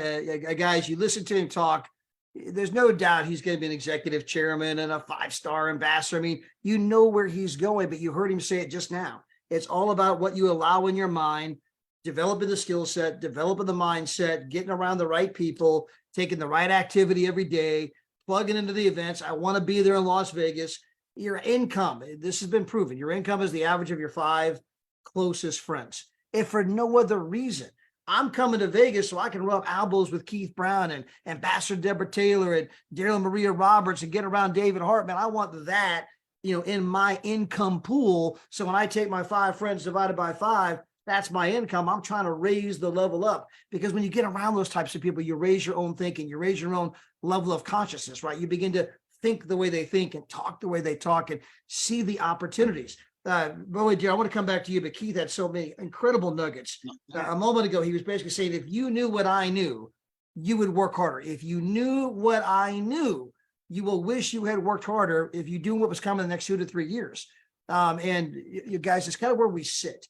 guys, you listen to him talk. There's no doubt he's going to be an executive chairman and a 5-star ambassador. I mean, you know where he's going, but you heard him say it just now. It's all about what you allow in your mind, developing the skill set, developing the mindset, getting around the right people, taking the right activity every day, plugging into the events. I want to be there in Las Vegas. Your income, this has been proven. Your income is the average of your 5 closest friends. If for no other reason, I'm coming to Vegas so I can rub elbows with Keith Brown and Ambassador Deborah Taylor and Daryl Maria Roberts and get around David Hart. Man, I want that, in my income pool. So when I take my 5 friends divided by 5, that's my income. I'm trying to raise the level up, because when you get around those types of people, you raise your own thinking, you raise your own level of consciousness, right? You begin to think the way they think and talk the way they talk and see the opportunities. By the way, dear, I want to come back to you, but Keith had so many incredible nuggets. A moment ago, he was basically saying, if you knew what I knew, you would work harder. If you knew what I knew, you will wish you had worked harder if you knew what was coming in the next 2 to 3 years. And you guys, it's kind of where we sit.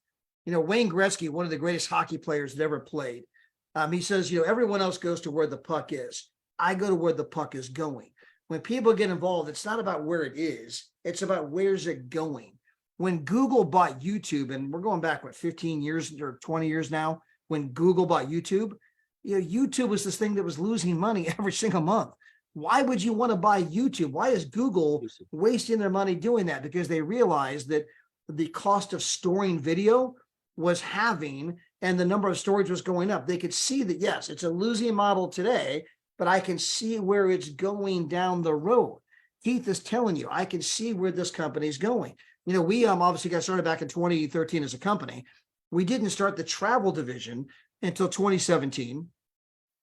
Wayne Gretzky, one of the greatest hockey players that ever played, he says, everyone else goes to where the puck is. I go to where the puck is going. When people get involved, it's not about where it is. It's about where's it going. When Google bought YouTube, and we're going back, 15 years or 20 years now, when Google bought YouTube, YouTube was this thing that was losing money every single month. Why would you want to buy YouTube? Why is Google wasting their money doing that? Because they realized that the cost of storing video was halving and the number of storage was going up. They could see that, yes, it's a losing model today, but I can see where it's going down the road. Keith is telling you, I can see where this company is going. We obviously got started back in 2013 as a company. We didn't start the travel division until 2017.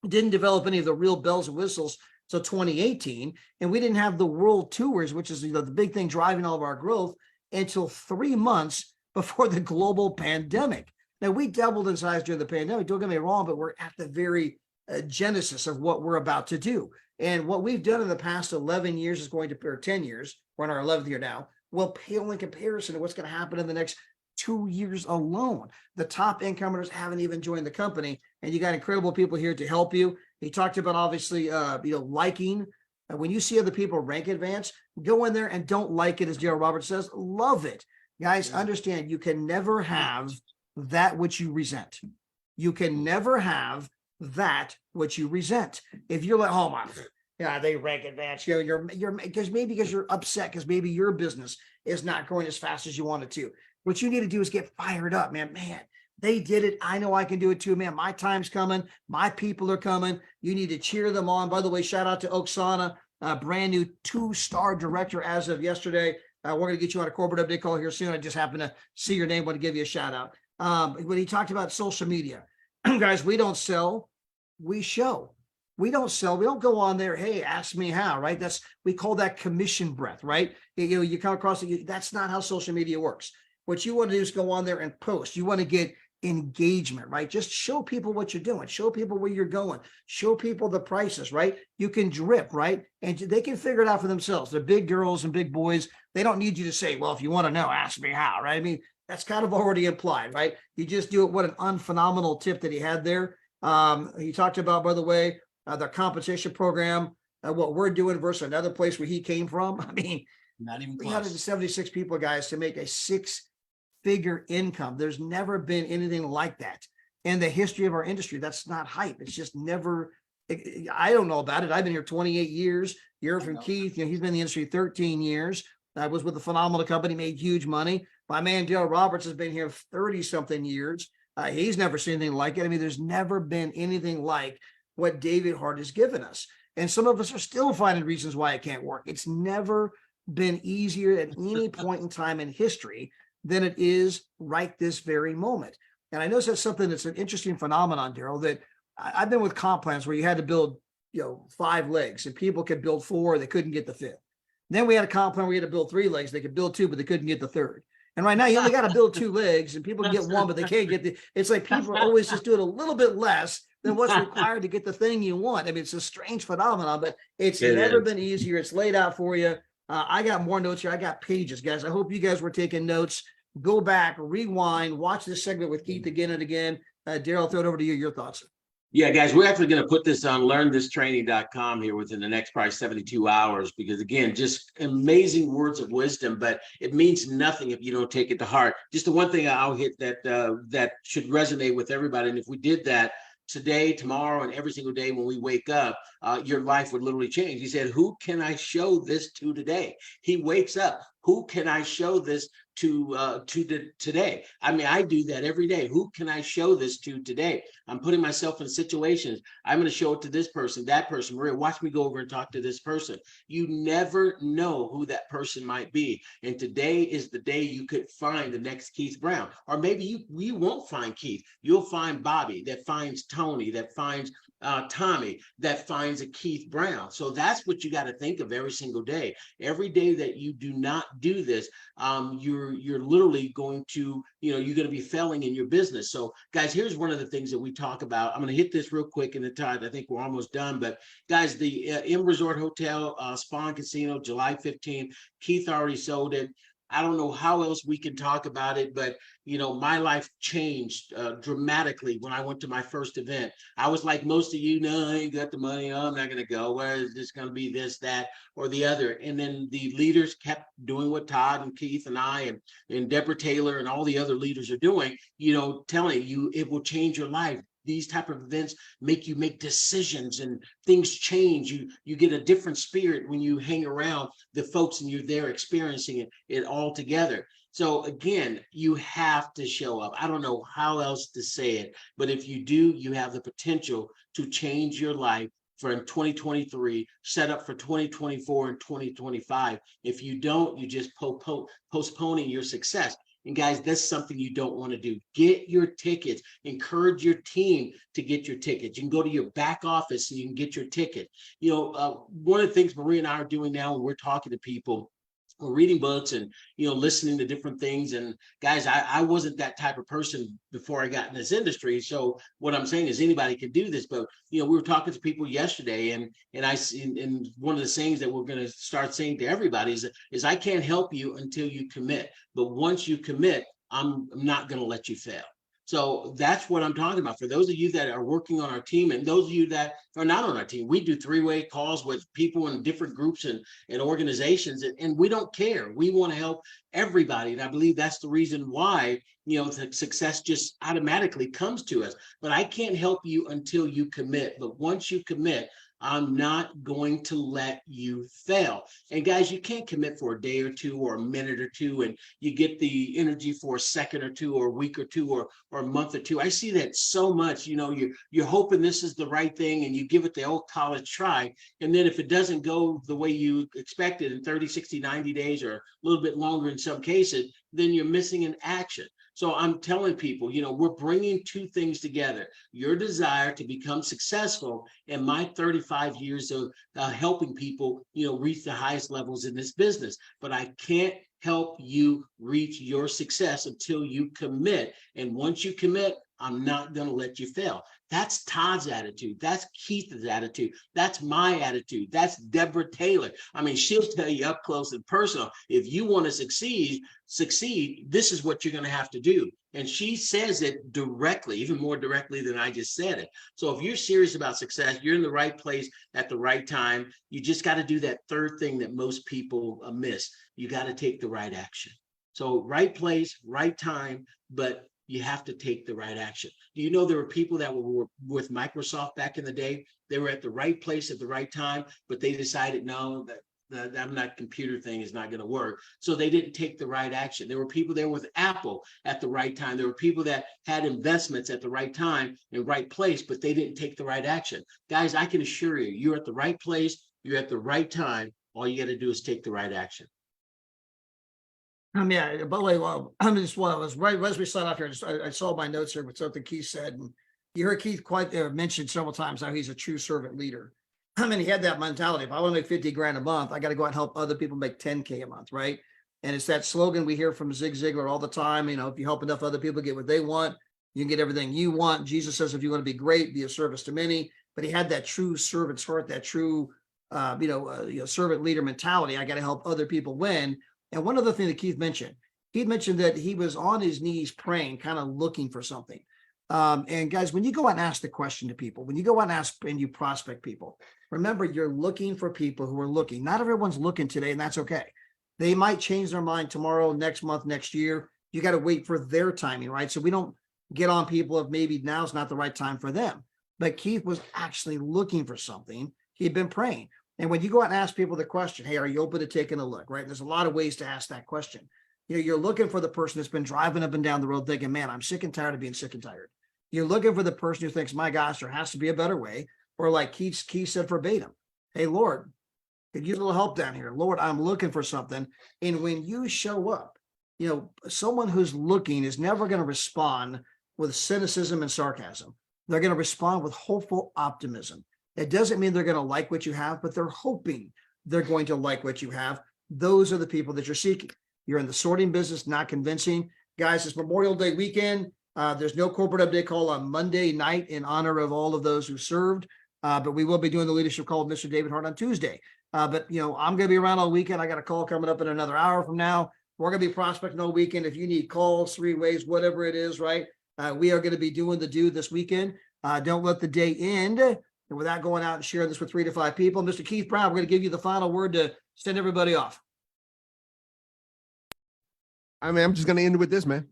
Didn't develop any of the real bells and whistles until 2018. And we didn't have the world tours, which is the big thing driving all of our growth, until 3 months before the global pandemic. Now, we doubled in size during the pandemic. Don't get me wrong, but we're at the very genesis of what we're about to do. And what we've done in the past 11 years is going to, or 10 years, we're in our 11th year now, will pale in comparison to what's going to happen in the next 2 years alone. The top incomers haven't even joined the company, and you got incredible people here to help you. He talked about, obviously, liking And when you see other people rank advance, go in there and don't like it, as Daryl Roberts says, love it. Guys, understand you can never have that which you resent. You can never have that which you resent. If you're like, oh my, yeah, they rank advance, you're because you're upset because maybe your business is not growing as fast as you want it to. What you need to do is get fired up, man. They did it. I know I can do it too, man. My time's coming. My people are coming. You need to cheer them on. By the way, shout out to Oksana, brand new 2-star director as of yesterday. We're going to get you on a corporate update call here soon. I just happened to see your name. Want to give you a shout out. When he talked about social media, guys, we don't sell, we show. We don't sell. We don't go on there. Hey, ask me how, right? We call that commission breath, right? You come across it. That's not how social media works. What you want to do is go on there and post. You want to get engagement, right? Just show people what you're doing. Show people where you're going. Show people the prices, right? You can drip, right? And they can figure it out for themselves. They're big girls and big boys. They don't need you to say, well, if you want to know, ask me how, right? I mean, that's kind of already implied, right? You just do it. What an unphenomenal tip that he had there. He talked about, by the way, the competition program, what we're doing versus another place where he came from. I mean, Not even close. 376 people, guys, to make a 6-figure income. There's never been anything like that in the history of our industry. That's not hype. It's just never, I don't know about it. I've been here 28 years. You're from Keith. He's been in the industry 13 years. I was with a phenomenal company, made huge money. My man, Daryl Roberts, has been here 30 something years. He's never seen anything like it. I mean, there's never been anything like what David Hart has given us. And some of us are still finding reasons why it can't work. It's never been easier at any point in time in history than it is right this very moment. And I know that's something that's an interesting phenomenon, Daryl, that I've been with comp plans where you had to build, 5 legs and people could build 4, they couldn't get the 5th. Then we had a comp plan where you had to build 3 legs, they could build 2, but they couldn't get the 3rd. And right now you only got to build 2 legs and people can get 1, but they can't get it's like people are always just doing a little bit less than what's required to get the thing you want. I mean, it's a strange phenomenon, but it's never been easier. It's laid out for you. I got more notes here. I got pages, guys. I hope you guys were taking notes. Go back, rewind, watch this segment with Keith again and again. Daryl, I'll throw it over to you. Your thoughts. Yeah, guys, we're actually going to put this on learnthistraining.com here within the next probably 72 hours, because again, just amazing words of wisdom, but it means nothing if you don't take it to heart. Just the one thing I'll hit that should resonate with everybody. And if we did that today, tomorrow, and every single day when we wake up, your life would literally change. He said, who can I show this to today? He wakes up. Who can I show this to today? I mean, I do that every day. Who can I show this to today? I'm putting myself in situations. I'm going to show it to this person, that person. Maria, watch me go over and talk to this person. You never know who that person might be. And today is the day you could find the next Keith Brown. Or maybe you won't find Keith. You'll find Bobby, that finds Tony, that finds Tommy, that finds a Keith Brown. So that's what you got to think of every single day. Every day that you do not do this, you're literally going to, you're going to be failing in your business. So guys, here's one of the things that we talk about. I'm going to hit this real quick in the time. I think we're almost done, but guys, the M Resort Hotel, Spa and Casino, July 15th, Keith already sold it. I don't know how else we can talk about it, but my life changed dramatically when I went to my first event. I was like most of you, no, I ain't got the money. I'm not going to go. Where is this going to be, this, that, or the other? And then the leaders kept doing what Todd and Keith and I and Deborah Taylor and all the other leaders are doing, telling you it will change your life. These type of events make you make decisions and things change. You get a different spirit when you hang around the folks and you're there experiencing it all together. So again, you have to show up. I don't know how else to say it, but if you do, you have the potential to change your life for in 2023, set up for 2024 and 2025. If you don't, you just postponing your success. And guys, that's something you don't want to do. Get your tickets. Encourage your team to get your tickets. You can go to your back office and you can get your ticket. One of the things Maria and I are doing now when we're talking to people, we're reading books and, listening to different things. And guys, I wasn't that type of person before I got in this industry. So what I'm saying is anybody can do this, but, we were talking to people yesterday and one of the things that we're going to start saying to everybody is I can't help you until you commit. But once you commit, I'm not going to let you fail. So that's what I'm talking about. For those of you that are working on our team, and those of you that are not on our team, we do three-way calls with people in different groups and organizations, and we don't care. We want to help everybody. And I believe that's the reason why, the success just automatically comes to us. But I can't help you until you commit. But once you commit, I'm not going to let you fail. And guys, you can't commit for a day or two or a minute or two, and you get the energy for a second or two or a week or two or a month or two. I see that so much. You're hoping this is the right thing, and you give it the old college try. And then if it doesn't go the way you expected in 30, 60, 90 days, or a little bit longer in some cases, then you're missing an action. So I'm telling people, we're bringing two things together: your desire to become successful and my 35 years of helping people, reach the highest levels in this business. But I can't help you reach your success until you commit. And once you commit, I'm not going to let you fail. That's Todd's attitude. That's Keith's attitude. That's my attitude. That's Deborah Taylor. I mean, she'll tell you up close and personal, if you want to succeed, this is what you're going to have to do. And she says it directly, even more directly than I just said it. So if you're serious about success, you're in the right place at the right time. You just got to do that third thing that most people miss. You got to take the right action. So right place, right time, but you have to take the right action. Do you know there were people that were with Microsoft back in the day? They were at the right place at the right time, but they decided, no, that computer thing is not going to work. So they didn't take the right action. There were people there with Apple at the right time. There were people that had investments at the right time and right place, but they didn't take the right action. Guys, I can assure you, you're at the right place. You're at the right time. All you got to do is take the right action. Yeah, by the way, I was right as we sign off here. I saw my notes here with something Keith said, and you heard Keith quite mentioned several times how he's a true servant leader. He had that mentality. If I want to make 50 grand a month, I got to go out and help other people make 10K a month, right? And it's that slogan we hear from Zig Ziglar all the time. If you help enough other people get what they want, you can get everything you want. Jesus says, if you want to be great, be a service to many. But he had that true servant's heart, that true, servant leader mentality. I got to help other people win. And one other thing that Keith mentioned that he was on his knees praying, kind of looking for something. And guys, when you go out and ask the question to people, when you go out and ask and you prospect people, remember, you're looking for people who are looking. Not everyone's looking today, and that's okay. They might change their mind tomorrow, next month, next year. You got to wait for their timing, right? So we don't get on people if maybe now's not the right time for them. But Keith was actually looking for something. He'd been praying. And when you go out and ask people the question, hey, are you open to taking a look, right? There's a lot of ways to ask that question. You're looking for the person that's been driving up and down the road thinking, man, I'm sick and tired of being sick and tired. You're looking for the person who thinks, my gosh, there has to be a better way. Or like Keith said verbatim, hey, Lord, could use a little help down here. Lord, I'm looking for something. And when you show up, someone who's looking is never going to respond with cynicism and sarcasm. They're going to respond with hopeful optimism. It doesn't mean they're going to like what you have, but they're hoping they're going to like what you have. Those are the people that you're seeking. You're in the sorting business, not convincing. Guys, it's Memorial Day weekend. There's no corporate update call on Monday night in honor of all of those who served. But we will be doing the leadership call with Mr. David Hart on Tuesday. But I'm going to be around all weekend. I got a call coming up in another hour from now. We're going to be prospecting all weekend. If you need calls, 3 ways, whatever it is, right? We are going to be doing the do this weekend. Don't let the day end without going out and sharing this with 3 to 5 people. Mr. Keith Brown, we're going to give you the final word to send everybody off. I'm just going to end with this, man.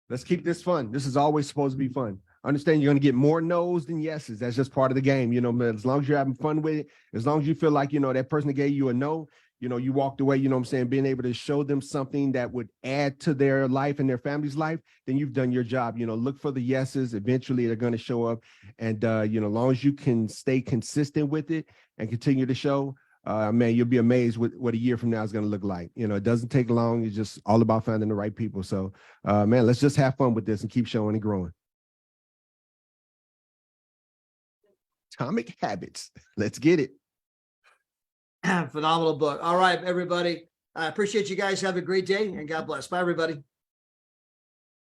Let's keep this fun. This is always supposed to be fun. Understand you're going to get more no's than yeses. That's just part of the game. As long as you're having fun with it, as long as you feel like, that person that gave you a no, you walked away, being able to show them something that would add to their life and their family's life, then you've done your job. Look for the yeses. Eventually they're going to show up. And, as long as you can stay consistent with it and continue to show, man, you'll be amazed with what a year from now is going to look like. It doesn't take long. It's just all about finding the right people. So, man, let's just have fun with this and keep showing and growing. Atomic Habits. Let's get it. Phenomenal book. All right, everybody. I appreciate you guys. Have a great day and God bless. Bye, everybody.